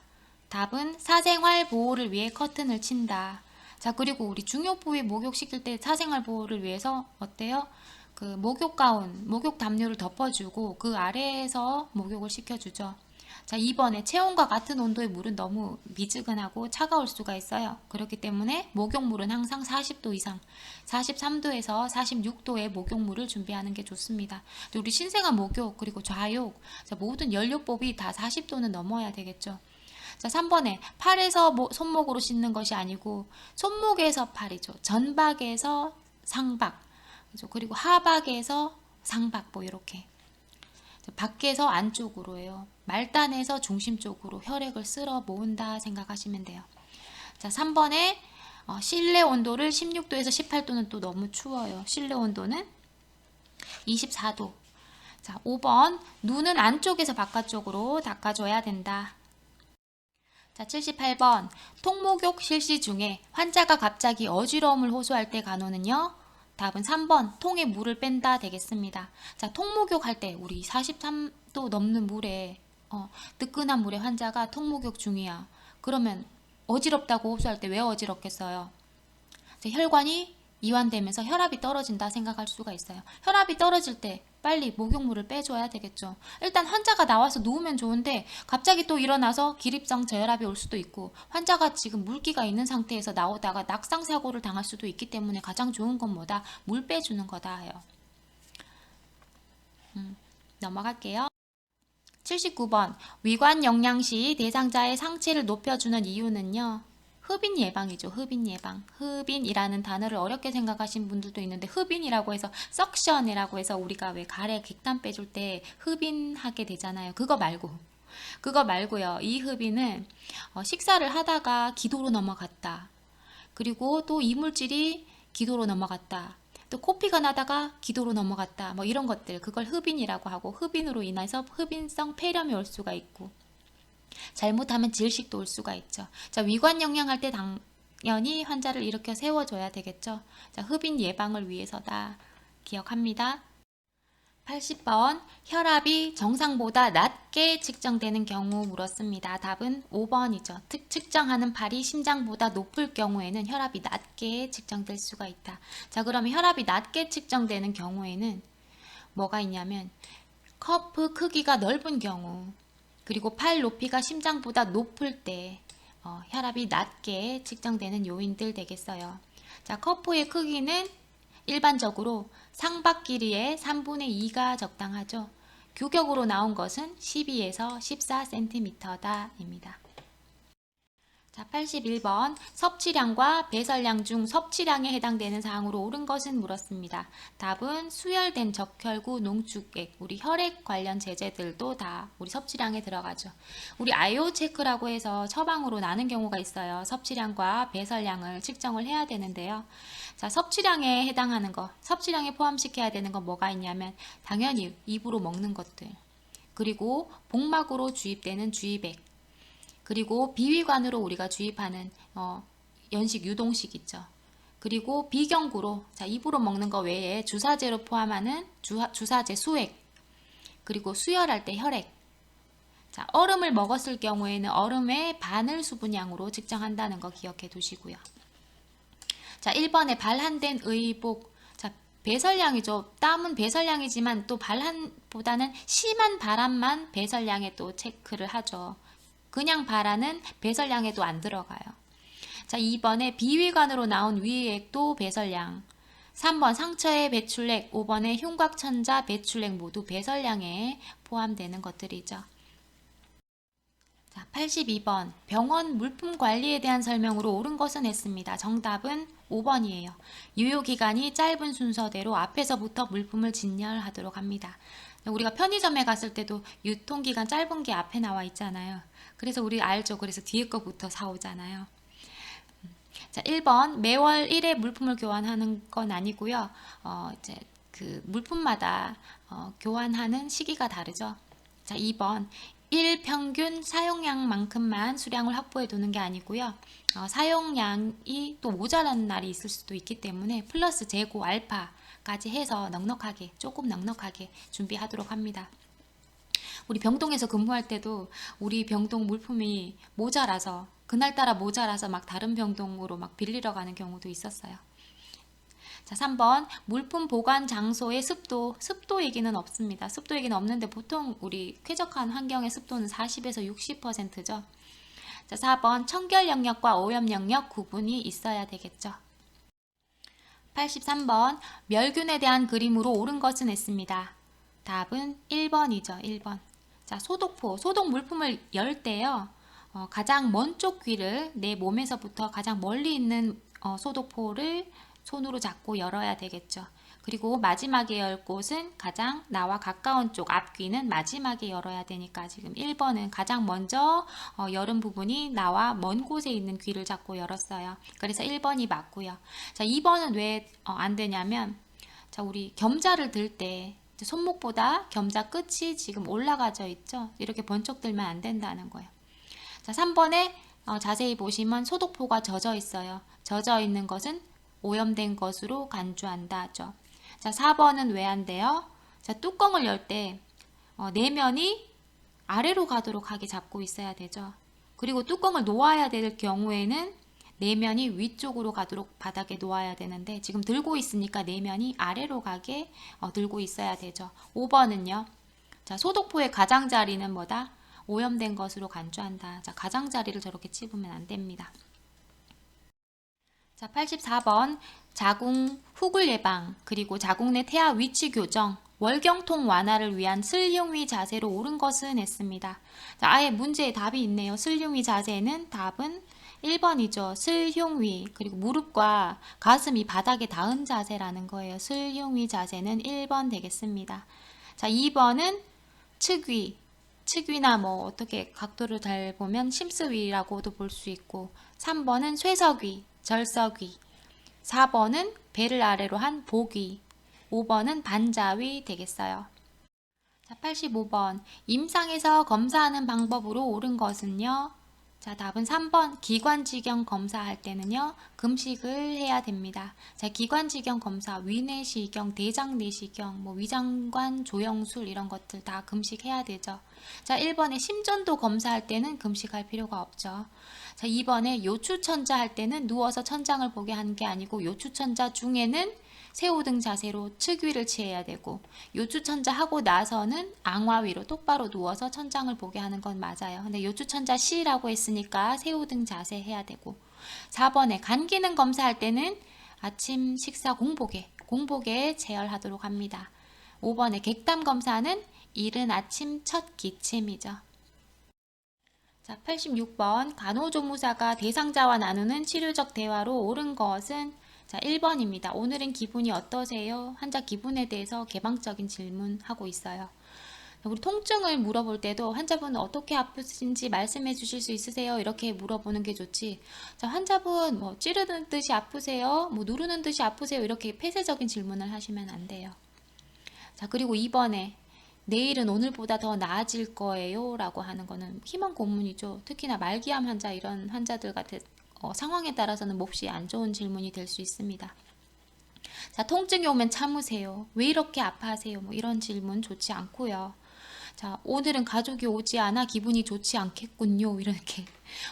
답은 사생활 보호를 위해 커튼을 친다. 자, 그리고 우리 중요 부위 목욕시킬 때 사생활 보호를 위해서 어때요? 그 목욕 가운, 목욕 담요를 덮어주고 그 아래에서 목욕을 시켜주죠. 자, 2번에 체온과 같은 온도의 물은 너무 미지근하고 차가울 수가 있어요. 그렇기 때문에 목욕물은 항상 40도 이상, 43도에서 46도의 목욕물을 준비하는 게 좋습니다. 우리 신생아 목욕 그리고 좌욕, 자, 모든 연료법이 다 40도는 넘어야 되겠죠. 자, 3번에 팔에서 손목으로 씻는 것이 아니고 손목에서 팔이죠. 전박에서 상박, 그리고 하박에서 상박, 뭐 이렇게. 밖에서 안쪽으로예요. 말단에서 중심 쪽으로 혈액을 쓸어 모은다 생각하시면 돼요. 자, 3번에 실내 온도를 16도에서 18도는 또 너무 추워요. 실내 온도는 24도. 자, 5번 눈은 안쪽에서 바깥쪽으로 닦아줘야 된다. 자, 78번 통목욕 실시 중에 환자가 갑자기 어지러움을 호소할 때 간호는요. 답은 3번 통에 물을 뺀다 되겠습니다. 자, 통목욕 할 때 우리 43도 넘는 물에 뜨끈한 물에 환자가 통목욕 중이야. 그러면 어지럽다고 호소할 때 왜 어지럽겠어요? 자, 혈관이 이완되면서 혈압이 떨어진다 생각할 수가 있어요. 혈압이 떨어질 때 빨리 목욕물을 빼줘야 되겠죠. 일단 환자가 나와서 누우면 좋은데 갑자기 또 일어나서 기립성 저혈압이 올 수도 있고 환자가 지금 물기가 있는 상태에서 나오다가 낙상사고를 당할 수도 있기 때문에 가장 좋은 건 뭐다? 물 빼주는 거다 해요. 넘어갈게요. 79번 위관 영양 시 대상자의 상체를 높여주는 이유는요. 흡인 예방이죠. 흡인 예방. 흡인이라는 단어를 어렵게 생각하신 분들도 있는데 흡인이라고 해서 석션이라고 해서 우리가 왜 가래 객단 빼줄 때 흡인하게 되잖아요. 그거 말고요. 이 흡인은 식사를 하다가 기도로 넘어갔다. 그리고 또 이물질이 기도로 넘어갔다. 또 코피가 나다가 기도로 넘어갔다. 뭐 이런 것들 그걸 흡인이라고 하고 흡인으로 인해서 흡인성 폐렴이 올 수가 있고 잘못하면 질식도 올 수가 있죠. 자, 위관 영양할 때 당연히 환자를 일으켜 세워줘야 되겠죠. 자, 흡인 예방을 위해서다. 기억합니다. 80번 혈압이 정상보다 낮게 측정되는 경우 물었습니다. 답은 5번이죠. 측정하는 팔이 심장보다 높을 경우에는 혈압이 낮게 측정될 수가 있다. 자, 그러면 혈압이 낮게 측정되는 경우에는 뭐가 있냐면 커프 크기가 넓은 경우 그리고 팔 높이가 심장보다 높을 때 혈압이 낮게 측정되는 요인들 되겠어요. 자, 커프의 크기는 일반적으로 상박 길이의 3분의 2가 적당하죠. 규격으로 나온 것은 12에서 14cm다 입니다. 자, 81번 섭취량과 배설량 중 섭취량에 해당되는 사항으로 옳은 것은 물었습니다. 답은 수혈된 적혈구, 농축액, 우리 혈액 관련 제제들도 다 우리 섭취량에 들어가죠. 우리 아이오 체크라고 해서 처방으로 나는 경우가 있어요. 섭취량과 배설량을 측정을 해야 되는데요. 자, 섭취량에 해당하는 거, 섭취량에 포함시켜야 되는 건 뭐가 있냐면 당연히 입으로 먹는 것들, 그리고 복막으로 주입되는 주입액, 그리고 비위관으로 우리가 주입하는 연식, 유동식 있죠. 그리고 비경구로, 자, 입으로 먹는 거 외에 주사제로 포함하는 주사제 수액, 그리고 수혈할 때 혈액. 자, 얼음을 먹었을 경우에는 얼음의 바늘 수분량으로 측정한다는 거 기억해 두시고요. 자, 1번에 발한된 의복. 자, 배설량이죠. 땀은 배설량이지만 또 발한보다는 심한 발한만 배설량에 또 체크를 하죠. 그냥 발한은 배설량에도 안 들어가요. 자, 2번에 비위관으로 나온 위액도 배설량. 3번 상처의 배출액, 5번에 흉곽천자 배출액 모두 배설량에 포함되는 것들이죠. 자, 82번. 병원 물품 관리에 대한 설명으로 옳은 것은 했습니다. 정답은 5번이에요. 유효기간이 짧은 순서대로 앞에서부터 물품을 진열하도록 합니다. 우리가 편의점에 갔을 때도 유통기간 짧은 게 앞에 나와 있잖아요. 그래서 우리 알죠. 그래서 뒤에 거부터 사오잖아요. 자, 1번. 매월 1회 물품을 교환하는 건 아니고요. 이제 그 물품마다 교환하는 시기가 다르죠. 자, 2번. 일 평균 사용량만큼만 수량을 확보해 두는 게 아니고요. 사용량이 또 모자란 날이 있을 수도 있기 때문에 플러스 제고 알파까지 해서 넉넉하게, 조금 넉넉하게 준비하도록 합니다. 우리 병동에서 근무할 때도 우리 병동 물품이 모자라서 그날따라 모자라서 막 다른 병동으로 막 빌리러 가는 경우도 있었어요. 자, 3번. 물품 보관 장소의 습도 얘기는 없습니다. 습도 얘기는 없는데 보통 우리 쾌적한 환경의 습도는 40에서 60%죠. 자, 4번. 청결 영역과 오염 영역 구분이 있어야 되겠죠. 83번. 멸균에 대한 그림으로 옳은 것은 했습니다. 답은 1번이죠. 1번. 자, 소독포. 소독 물품을 열 때요. 가장 먼 쪽 귀를 내 몸에서부터 가장 멀리 있는 소독포를 손으로 잡고 열어야 되겠죠. 그리고 마지막에 열 곳은 가장 나와 가까운 쪽 앞귀는 마지막에 열어야 되니까 지금 1번은 가장 먼저 열은 부분이 나와 먼 곳에 있는 귀를 잡고 열었어요. 그래서 1번이 맞고요. 자, 2번은 왜 안 되냐면 자, 우리 겸자를 들 때 손목보다 겸자 끝이 지금 올라가져 있죠. 이렇게 번쩍 들면 안 된다는 거예요. 자, 3번에 자세히 보시면 소독포가 젖어 있어요. 젖어 있는 것은 오염된 것으로 간주한다죠. 자, 4번은 왜 안 돼요? 자, 뚜껑을 열 때 내면이 아래로 가도록 하게 잡고 있어야 되죠. 그리고 뚜껑을 놓아야 될 경우에는 내면이 위쪽으로 가도록 바닥에 놓아야 되는데 지금 들고 있으니까 내면이 아래로 가게 들고 있어야 되죠. 5번은요. 자, 소독포의 가장자리는 뭐다? 오염된 것으로 간주한다. 자, 가장자리를 저렇게 찝으면 안 됩니다. 자, 84번. 자궁 후굴 예방 그리고 자궁 내 태아 위치 교정 월경통 완화를 위한 슬흉위 자세로 옳은 것은 했습니다. 자, 아예 문제에 답이 있네요. 슬흉위 자세는 답은 1번이죠. 슬흉위 그리고 무릎과 가슴이 바닥에 닿은 자세라는 거예요. 슬흉위 자세는 1번 되겠습니다. 자, 2번은 측위 측위나 뭐 어떻게 각도를 잘 보면 심스위라고도 볼 수 있고 3번은 쇠석위 절석위 4번은 배를 아래로 한 복위 5번은 반자위 되겠어요. 자, 85번. 임상에서 검사하는 방법으로 옳은 것은요. 자, 답은 3번. 기관지경 검사할 때는요. 금식을 해야 됩니다. 자, 기관지경 검사, 위내시경, 대장내시경, 뭐 위장관 조영술 이런 것들 다 금식해야 되죠. 자, 1번에 심전도 검사할 때는 금식할 필요가 없죠. 자, 2번에 요추천자 할 때는 누워서 천장을 보게 하는 게 아니고 요추천자 중에는 새우등 자세로 측위를 취해야 되고 요추천자 하고 나서는 앙화 위로 똑바로 누워서 천장을 보게 하는 건 맞아요. 근데 요추천자 C라고 했으니까 새우등 자세 해야 되고 4번에 간 기능 검사할 때는 아침 식사 공복에 제열하도록 합니다. 5번에 객담 검사는 이른 아침 첫 기침이죠. 자, 86번. 간호조무사가 대상자와 나누는 치료적 대화로 옳은 것은 자, 1번입니다. 오늘은 기분이 어떠세요? 환자 기분에 대해서 개방적인 질문하고 있어요. 우리 통증을 물어볼 때도 환자분 어떻게 아프신지 말씀해 주실 수 있으세요? 이렇게 물어보는 게 좋지. 자, 환자분 뭐 찌르는 듯이 아프세요? 뭐 누르는 듯이 아프세요? 이렇게 폐쇄적인 질문을 하시면 안 돼요. 자, 그리고 2번에 내일은 오늘보다 더 나아질 거예요? 라고 하는 거는 희망 고문이죠. 특히나 말기암 환자 이런 환자들 같은 상황에 따라서는 몹시 안 좋은 질문이 될 수 있습니다. 자, 통증이 오면 참으세요. 왜 이렇게 아파하세요? 뭐 이런 질문 좋지 않고요. 자, 오늘은 가족이 오지 않아 기분이 좋지 않겠군요. 이렇게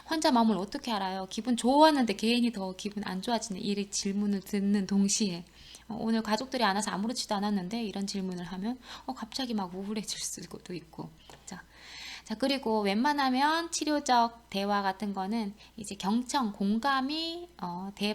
환자 마음을 어떻게 알아요? 기분 좋았는데 괜히 더 기분 안 좋아지는 이 질문을 듣는 동시에 오늘 가족들이 안 와서 아무렇지도 않았는데 이런 질문을 하면 갑자기 막 우울해질 수도 있고. 자, 자, 그리고 웬만하면 치료적 대화 같은 거는 이제 경청, 공감이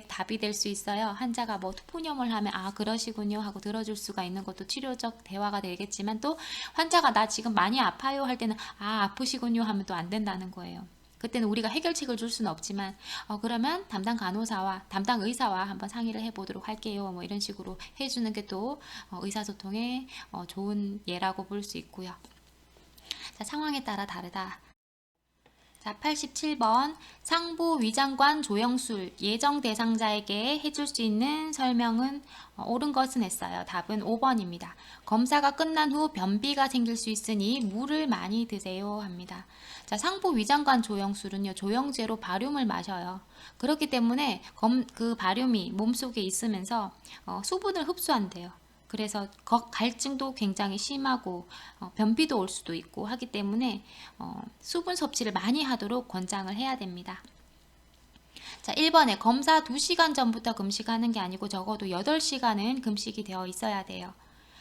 답이 될 수 있어요. 환자가 뭐 투포념을 하면 아 그러시군요 하고 들어줄 수가 있는 것도 치료적 대화가 되겠지만 또 환자가 나 지금 많이 아파요 할 때는 아 아프시군요 하면 또 안 된다는 거예요. 그때는 우리가 해결책을 줄 수는 없지만 그러면 담당 간호사와 담당 의사와 한번 상의를 해보도록 할게요. 뭐 이런 식으로 해주는 게 또 의사소통의 좋은 예라고 볼 수 있고요. 자, 상황에 따라 다르다. 자, 87번 상부 위장관 조영술 예정 대상자에게 해줄 수 있는 설명은 옳은 것은 했어요. 답은 5번입니다. 검사가 끝난 후 변비가 생길 수 있으니 물을 많이 드세요 합니다. 자, 상부 위장관 조영술은요, 조영제로 바륨을 마셔요. 그렇기 때문에 그 바륨이 몸속에 있으면서 수분을 흡수한대요. 그래서 갈증도 굉장히 심하고 변비도 올 수도 있고 하기 때문에 수분 섭취를 많이 하도록 권장을 해야 됩니다. 자, 1번에 검사 2시간 전부터 금식하는 게 아니고 적어도 8시간은 금식이 되어 있어야 돼요.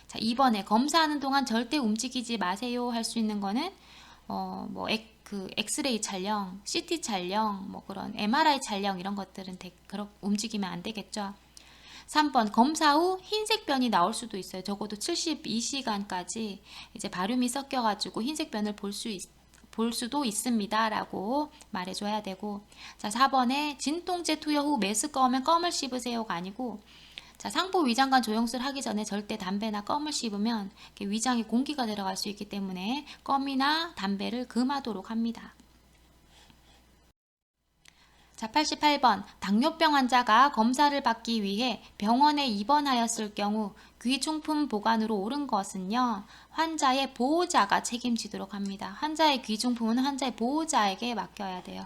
자, 2번에 검사하는 동안 절대 움직이지 마세요 할 수 있는 거는 엑스레이 촬영, CT 촬영, 뭐 그런 MRI 촬영 이런 것들은 움직이면 안 되겠죠. 3번 검사 후 흰색변이 나올 수도 있어요. 적어도 72시간까지 이제 바륨이 섞여가지고 흰색변을 볼 수도 있습니다 라고 말해줘야 되고, 자 4번에 진통제 투여 후 메스꺼우면 껌을 씹으세요가 아니고, 자 상부 위장관 조영술 하기 전에 절대 담배나 껌을 씹으면 위장에 공기가 들어갈 수 있기 때문에 껌이나 담배를 금하도록 합니다. 자, 88번 당뇨병 환자가 검사를 받기 위해 병원에 입원하였을 경우 귀중품 보관으로 옳은 것은요, 환자의 보호자가 책임지도록 합니다. 환자의 귀중품은 환자의 보호자에게 맡겨야 돼요.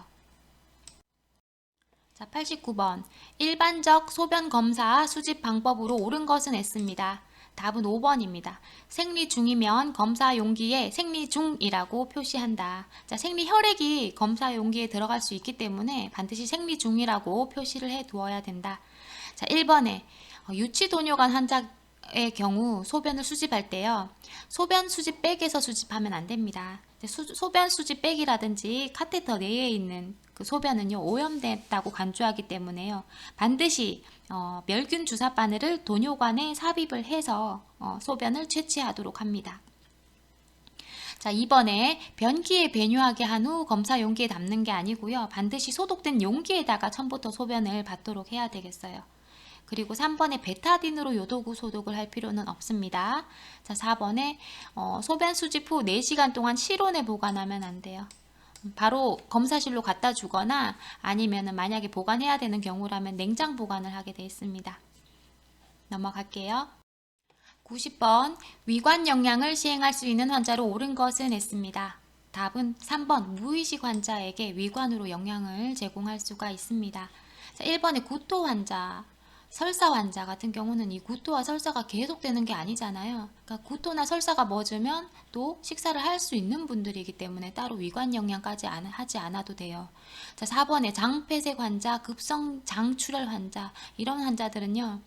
자, 89번 일반적 소변 검사 수집 방법으로 옳은 것은 했습니다. 답은 5번입니다. 생리 중이면 검사 용기에 생리 중이라고 표시한다. 자, 생리 혈액이 검사 용기에 들어갈 수 있기 때문에 반드시 생리 중이라고 표시를 해 두어야 된다. 자, 1번에 유치도뇨관 환자의 경우 소변을 수집할 때요, 소변 수집백에서 수집하면 안 됩니다. 소변 수집백이라든지 카테터 내에 있는 그 소변은요, 오염됐다고 간주하기 때문에요, 반드시 멸균 주사 바늘을 도뇨관에 삽입을 해서 소변을 채취하도록 합니다. 자, 2번에 변기에 배뇨하게 한 후 검사 용기에 담는 게 아니고요, 반드시 소독된 용기에다가 처음부터 소변을 받도록 해야 되겠어요. 그리고 3번에 베타딘으로 요도구 소독을 할 필요는 없습니다. 자, 4번에 소변 수집 후 4시간 동안 실온에 보관하면 안 돼요. 바로 검사실로 갖다 주거나 아니면 만약에 보관해야 되는 경우라면 냉장 보관을 하게 되어 있습니다. 넘어갈게요. 90번 위관 영양을 시행할 수 있는 환자로 옳은 것은 했습니다. 답은 3번 무의식 환자에게 위관으로 영양을 제공할 수가 있습니다. 자, 1번에 구토 환자, 설사 환자 같은 경우는 이 구토와 설사가 계속되는 게 아니잖아요. 그러니까 구토나 설사가 멎으면 또 식사를 할 수 있는 분들이기 때문에 따로 위관 영양까지 하지 않아도 돼요. 자, 4번에 장폐색 환자, 급성 장출혈 환자, 이런 환자들은요,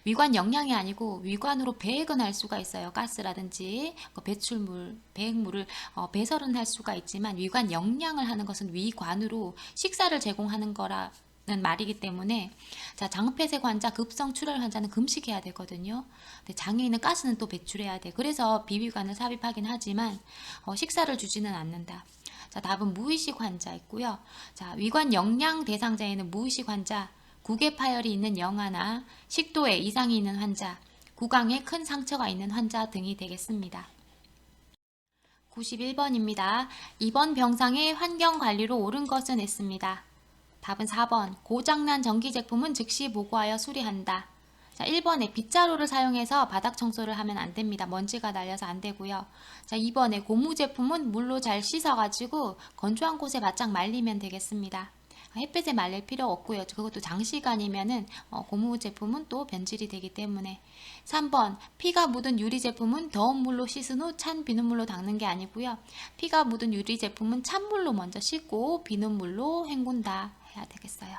위관 영양이 아니고 위관으로 배액은 할 수가 있어요. 가스라든지 배출물, 배액물을 배설은 할 수가 있지만 위관 영양을 하는 것은 위관으로 식사를 제공하는 거라 말이기 때문에, 자 장폐색 환자, 급성 출혈 환자는 금식해야 되거든요. 근데 장에 있는 가스는 또 배출해야 돼. 그래서 비위관을 삽입하긴 하지만 식사를 주지는 않는다. 자, 답은 무의식 환자 있고요. 자, 위관 영양 대상자에는 무의식 환자, 국외 파열이 있는 영아나 식도에 이상이 있는 환자, 구강에 큰 상처가 있는 환자 등이 되겠습니다. 91번입니다. 이번 병상의 환경관리로 옳은 것은 했습니다. 답은 4번 고장난 전기 제품은 즉시 보고하여 수리한다. 자, 1번에 빗자루를 사용해서 바닥 청소를 하면 안 됩니다. 먼지가 날려서 안 되고요. 자, 2번에 고무 제품은 물로 잘 씻어가지고 건조한 곳에 바짝 말리면 되겠습니다. 햇볕에 말릴 필요 없고요. 그것도 장시간이면은 고무 제품은 또 변질이 되기 때문에. 3번 피가 묻은 유리 제품은 더운 물로 씻은 후 찬 비눗물로 닦는 게 아니고요, 피가 묻은 유리 제품은 찬물로 먼저 씻고 비눗물로 헹군다 해야 되겠어요.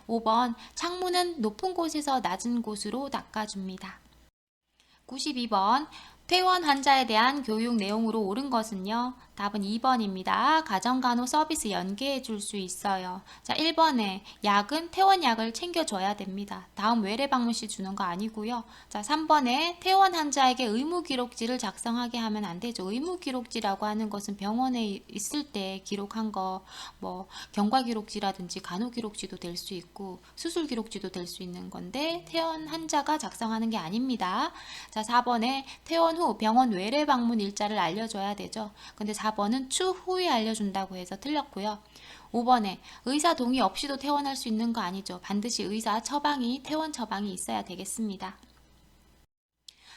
5번 창문은 높은 곳에서 낮은 곳으로 닦아줍니다. 92번 퇴원 환자에 대한 교육 내용으로 옳은 것은요. 답은 2번입니다. 가정간호 서비스 연계해 줄 수 있어요. 자, 1번에 약은 퇴원약을 챙겨줘야 됩니다. 다음 외래방문시 주는 거 아니고요. 자, 3번에 퇴원 환자에게 의무기록지를 작성하게 하면 안 되죠. 의무기록지라고 하는 것은 병원에 있을 때 기록한 거, 뭐 경과기록지라든지 간호기록지도 될 수 있고 수술기록지도 될 수 있는 건데 퇴원 환자가 작성하는 게 아닙니다. 자, 4번에 퇴원 후 병원 외래 방문 일자를 알려줘야 되죠. 근데 4번은 추후에 알려준다고 해서 틀렸고요. 5번에 의사 동의 없이도 퇴원할 수 있는 거 아니죠. 반드시 의사 처방이, 퇴원 처방이 있어야 되겠습니다.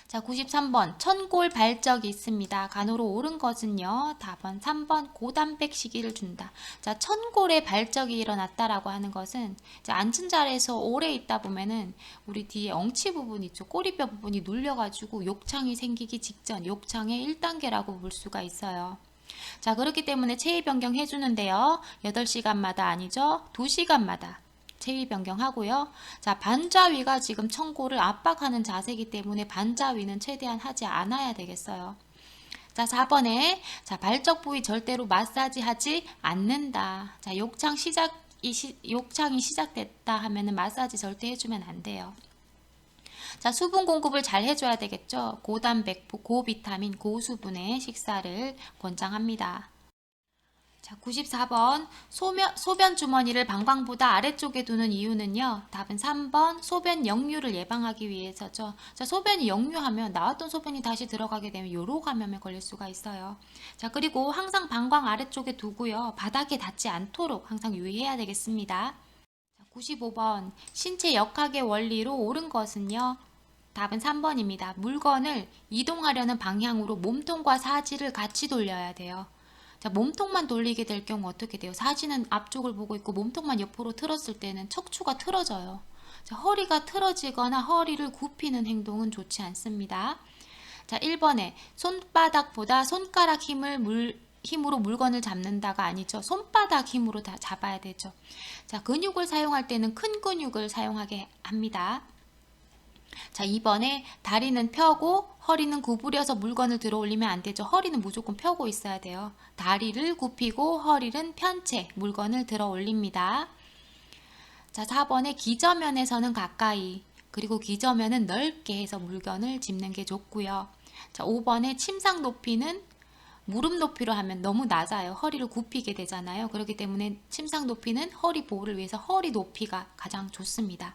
자, 93번 천골 발적이 있습니다. 간호로 옳은 것은요. 답은 3번 고단백 시기를 준다. 자, 천골에 발적이 일어났다라고 하는 것은 이제 앉은 자리에서 오래 있다 보면은 우리 뒤에 엉치 부분 있죠. 꼬리뼈 부분이 눌려가지고 욕창이 생기기 직전, 욕창의 1단계라고 볼 수가 있어요. 자, 그렇기 때문에 체위 변경 해주는데요. 8시간마다 아니죠. 2시간마다. 체위 변경하고요. 자, 반자위가 지금 청골을 압박하는 자세이기 때문에 반자위는 최대한 하지 않아야 되겠어요. 자, 4번에 자, 발적 부위 절대로 마사지 하지 않는다. 자, 욕창이 시작됐다 하면은 마사지 절대 해주면 안 돼요. 자, 수분 공급을 잘 해줘야 되겠죠. 고단백, 고비타민, 고수분의 식사를 권장합니다. 자, 94번 소변 주머니를 방광보다 아래쪽에 두는 이유는요. 답은 3번 소변 역류를 예방하기 위해서죠. 자, 소변이 역류하면 나왔던 소변이 다시 들어가게 되면 요로 감염에 걸릴 수가 있어요. 자, 그리고 항상 방광 아래쪽에 두고요. 바닥에 닿지 않도록 항상 유의해야 되겠습니다. 자, 95번 신체 역학의 원리로 옳은 것은요. 답은 3번입니다. 물건을 이동하려는 방향으로 몸통과 사지를 같이 돌려야 돼요. 자, 몸통만 돌리게 될 경우 어떻게 돼요? 사지는 앞쪽을 보고 있고 몸통만 옆으로 틀었을 때는 척추가 틀어져요. 자, 허리가 틀어지거나 허리를 굽히는 행동은 좋지 않습니다. 자, 1번에 손바닥보다 손가락 힘으로 물건을 잡는다가 아니죠. 손바닥 힘으로 다 잡아야 되죠. 자, 근육을 사용할 때는 큰 근육을 사용하게 합니다. 자, 2번에 다리는 펴고 허리는 구부려서 물건을 들어 올리면 안 되죠. 허리는 무조건 펴고 있어야 돼요. 다리를 굽히고 허리는 편 채 물건을 들어 올립니다. 자, 4번에 기저면에서는 가까이, 그리고 기저면은 넓게 해서 물건을 짚는 게 좋고요. 자, 5번에 침상 높이는 무릎 높이로 하면 너무 낮아요. 허리를 굽히게 되잖아요. 그렇기 때문에 침상 높이는 허리 보호를 위해서 허리 높이가 가장 좋습니다.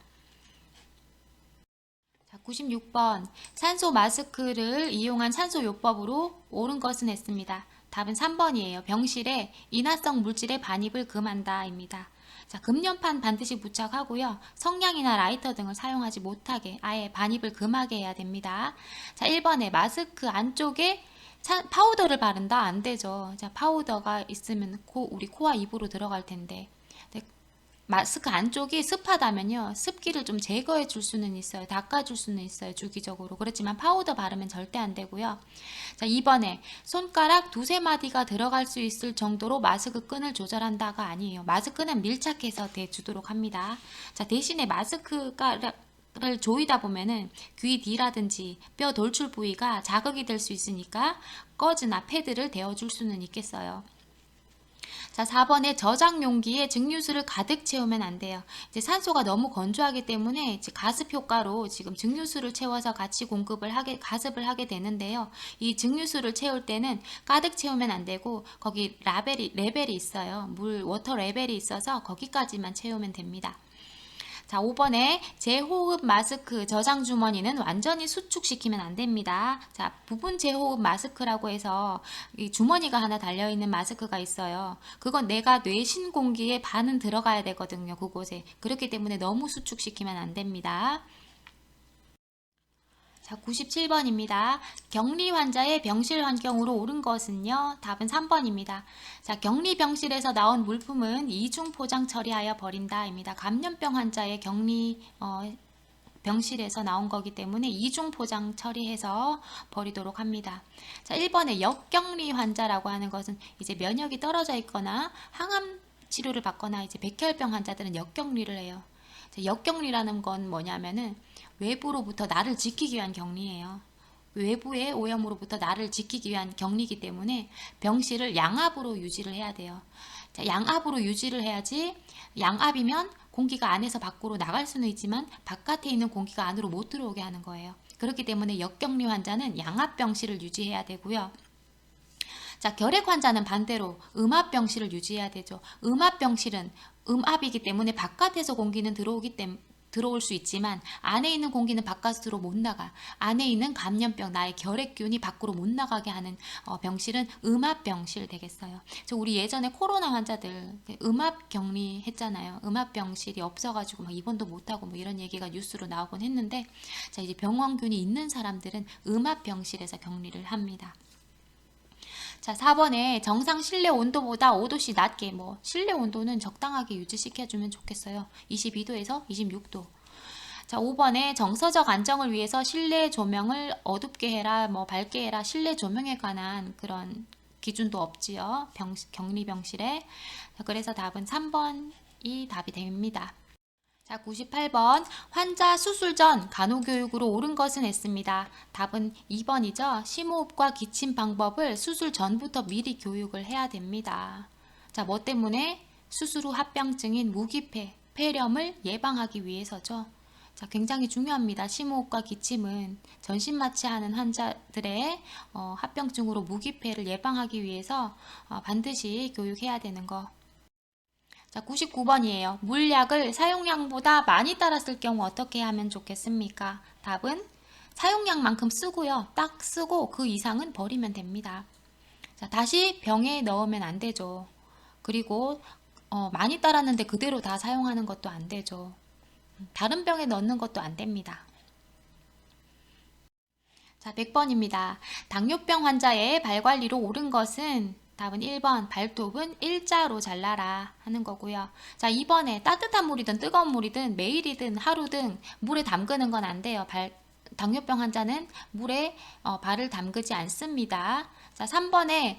96번 산소 마스크를 이용한 산소요법으로 옳은 것은 했습니다. 답은 3번이에요. 병실에 인화성 물질의 반입을 금한다 입니다. 자, 금연판 반드시 부착하고요. 성냥이나 라이터 등을 사용하지 못하게 아예 반입을 금하게 해야 됩니다. 자, 1번에 마스크 안쪽에 파우더를 바른다? 안 되죠. 자, 파우더가 있으면 우리 코와 입으로 들어갈 텐데 마스크 안쪽이 습하다면요. 습기를 좀 제거해 줄 수는 있어요. 닦아줄 수는 있어요. 주기적으로. 그렇지만 파우더 바르면 절대 안 되고요. 자, 2번에 손가락 두세 마디가 들어갈 수 있을 정도로 마스크 끈을 조절한다가 아니에요. 마스크는 밀착해서 대주도록 합니다. 자, 대신에 마스크를 조이다 보면은 귀 뒤라든지 뼈 돌출 부위가 자극이 될 수 있으니까 꺼즈나 패드를 대어줄 수는 있겠어요. 자, 4번에 저장 용기에 증류수를 가득 채우면 안 돼요. 이제 산소가 너무 건조하기 때문에 가습 효과로 지금 증류수를 채워서 같이 가습을 하게 되는데요. 이 증류수를 채울 때는 가득 채우면 안 되고 거기 레벨이 있어요. 워터 레벨이 있어서 거기까지만 채우면 됩니다. 자, 5번에 제호흡 마스크 저장 주머니는 완전히 수축시키면 안 됩니다. 자, 부분 제호흡 마스크라고 해서 이 주머니가 하나 달려있는 마스크가 있어요. 그건 내가 뇌신 공기에 반은 들어가야 되거든요. 그곳에. 그렇기 때문에 너무 수축시키면 안 됩니다. 자, 97번입니다. 격리 환자의 병실 환경으로 옳은 것은요. 답은 3번입니다. 자, 격리 병실에서 나온 물품은 이중 포장 처리하여 버린다 입니다. 감염병 환자의 격리 병실에서 나온 거기 때문에 이중 포장 처리해서 버리도록 합니다. 자, 1번에 역격리 환자라고 하는 것은 이제 면역이 떨어져 있거나 항암 치료를 받거나 이제 백혈병 환자들은 역격리를 해요. 자, 역격리라는 건 뭐냐면은 외부로부터 나를 지키기 위한 격리예요. 외부의 오염으로부터 나를 지키기 위한 격리이기 때문에 병실을 양압으로 유지를 해야 돼요. 자, 양압으로 유지를 해야지. 양압이면 공기가 안에서 밖으로 나갈 수는 있지만 바깥에 있는 공기가 안으로 못 들어오게 하는 거예요. 그렇기 때문에 역격리 환자는 양압 병실을 유지해야 되고요. 자, 결핵 환자는 반대로 음압 병실을 유지해야 되죠. 음압 병실은 음압이기 때문에 바깥에서 공기는 들어올 수 있지만 안에 있는 공기는 바깥으로 못 나가. 안에 있는 감염병, 나의 결핵균이 밖으로 못 나가게 하는 병실은 음압 병실 되겠어요. 우리 예전에 코로나 환자들 음압 격리했잖아요. 음압 병실이 없어가지고 막 입원도 못하고 뭐 이런 얘기가 뉴스로 나오곤 했는데, 자, 이제 병원균이 있는 사람들은 음압 병실에서 격리를 합니다. 자, 4번에 정상 실내 온도보다 5도씩 낮게, 뭐 실내 온도는 적당하게 유지시켜주면 좋겠어요. 22도에서 26도. 자, 5번에 정서적 안정을 위해서 실내 조명을 어둡게 해라, 뭐 밝게 해라, 실내 조명에 관한 그런 기준도 없지요. 격리 병실에. 자, 그래서 답은 3번이 답이 됩니다. 자, 98번 환자 수술 전 간호교육으로 옳은 것은 했습니다. 답은 2번이죠. 심호흡과 기침 방법을 수술 전부터 미리 교육을 해야 됩니다. 자, 뭐 때문에? 수술 후 합병증인 무기폐, 폐렴을 예방하기 위해서죠. 자, 굉장히 중요합니다. 심호흡과 기침은 전신마취하는 환자들의 합병증으로 무기폐를 예방하기 위해서 반드시 교육해야 되는 거. 자, 99번이에요. 물약을 사용량보다 많이 따랐을 경우 어떻게 하면 좋겠습니까? 답은 사용량만큼 쓰고요. 딱 쓰고 그 이상은 버리면 됩니다. 자, 다시 병에 넣으면 안 되죠. 그리고 많이 따랐는데 그대로 다 사용하는 것도 안 되죠. 다른 병에 넣는 것도 안 됩니다. 자, 100번입니다. 당뇨병 환자의 발 관리로 옳은 것은 답은 1번 발톱은 일자로 잘라라 하는 거고요. 자, 2번에 따뜻한 물이든 뜨거운 물이든 매일이든 하루든 물에 담그는 건 안 돼요. 당뇨병 환자는 물에 발을 담그지 않습니다. 자, 3번에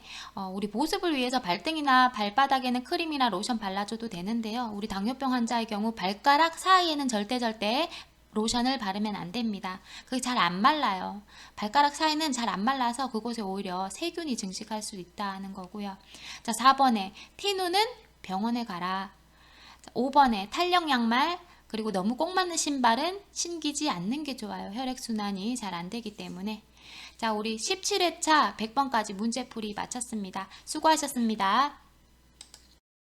우리 보습을 위해서 발등이나 발바닥에는 크림이나 로션 발라줘도 되는데요. 우리 당뇨병 환자의 경우 발가락 사이에는 절대 로션을 바르면 안 됩니다. 그게 잘 안 말라요. 발가락 사이는 잘 안 말라서 그곳에 오히려 세균이 증식할 수 있다는 거고요. 자, 4번에 티누는 병원에 가라. 5번에 탄력 양말 그리고 너무 꼭 맞는 신발은 신기지 않는 게 좋아요. 혈액순환이 잘 안 되기 때문에. 자, 우리 17회차 100번까지 문제풀이 마쳤습니다. 수고하셨습니다.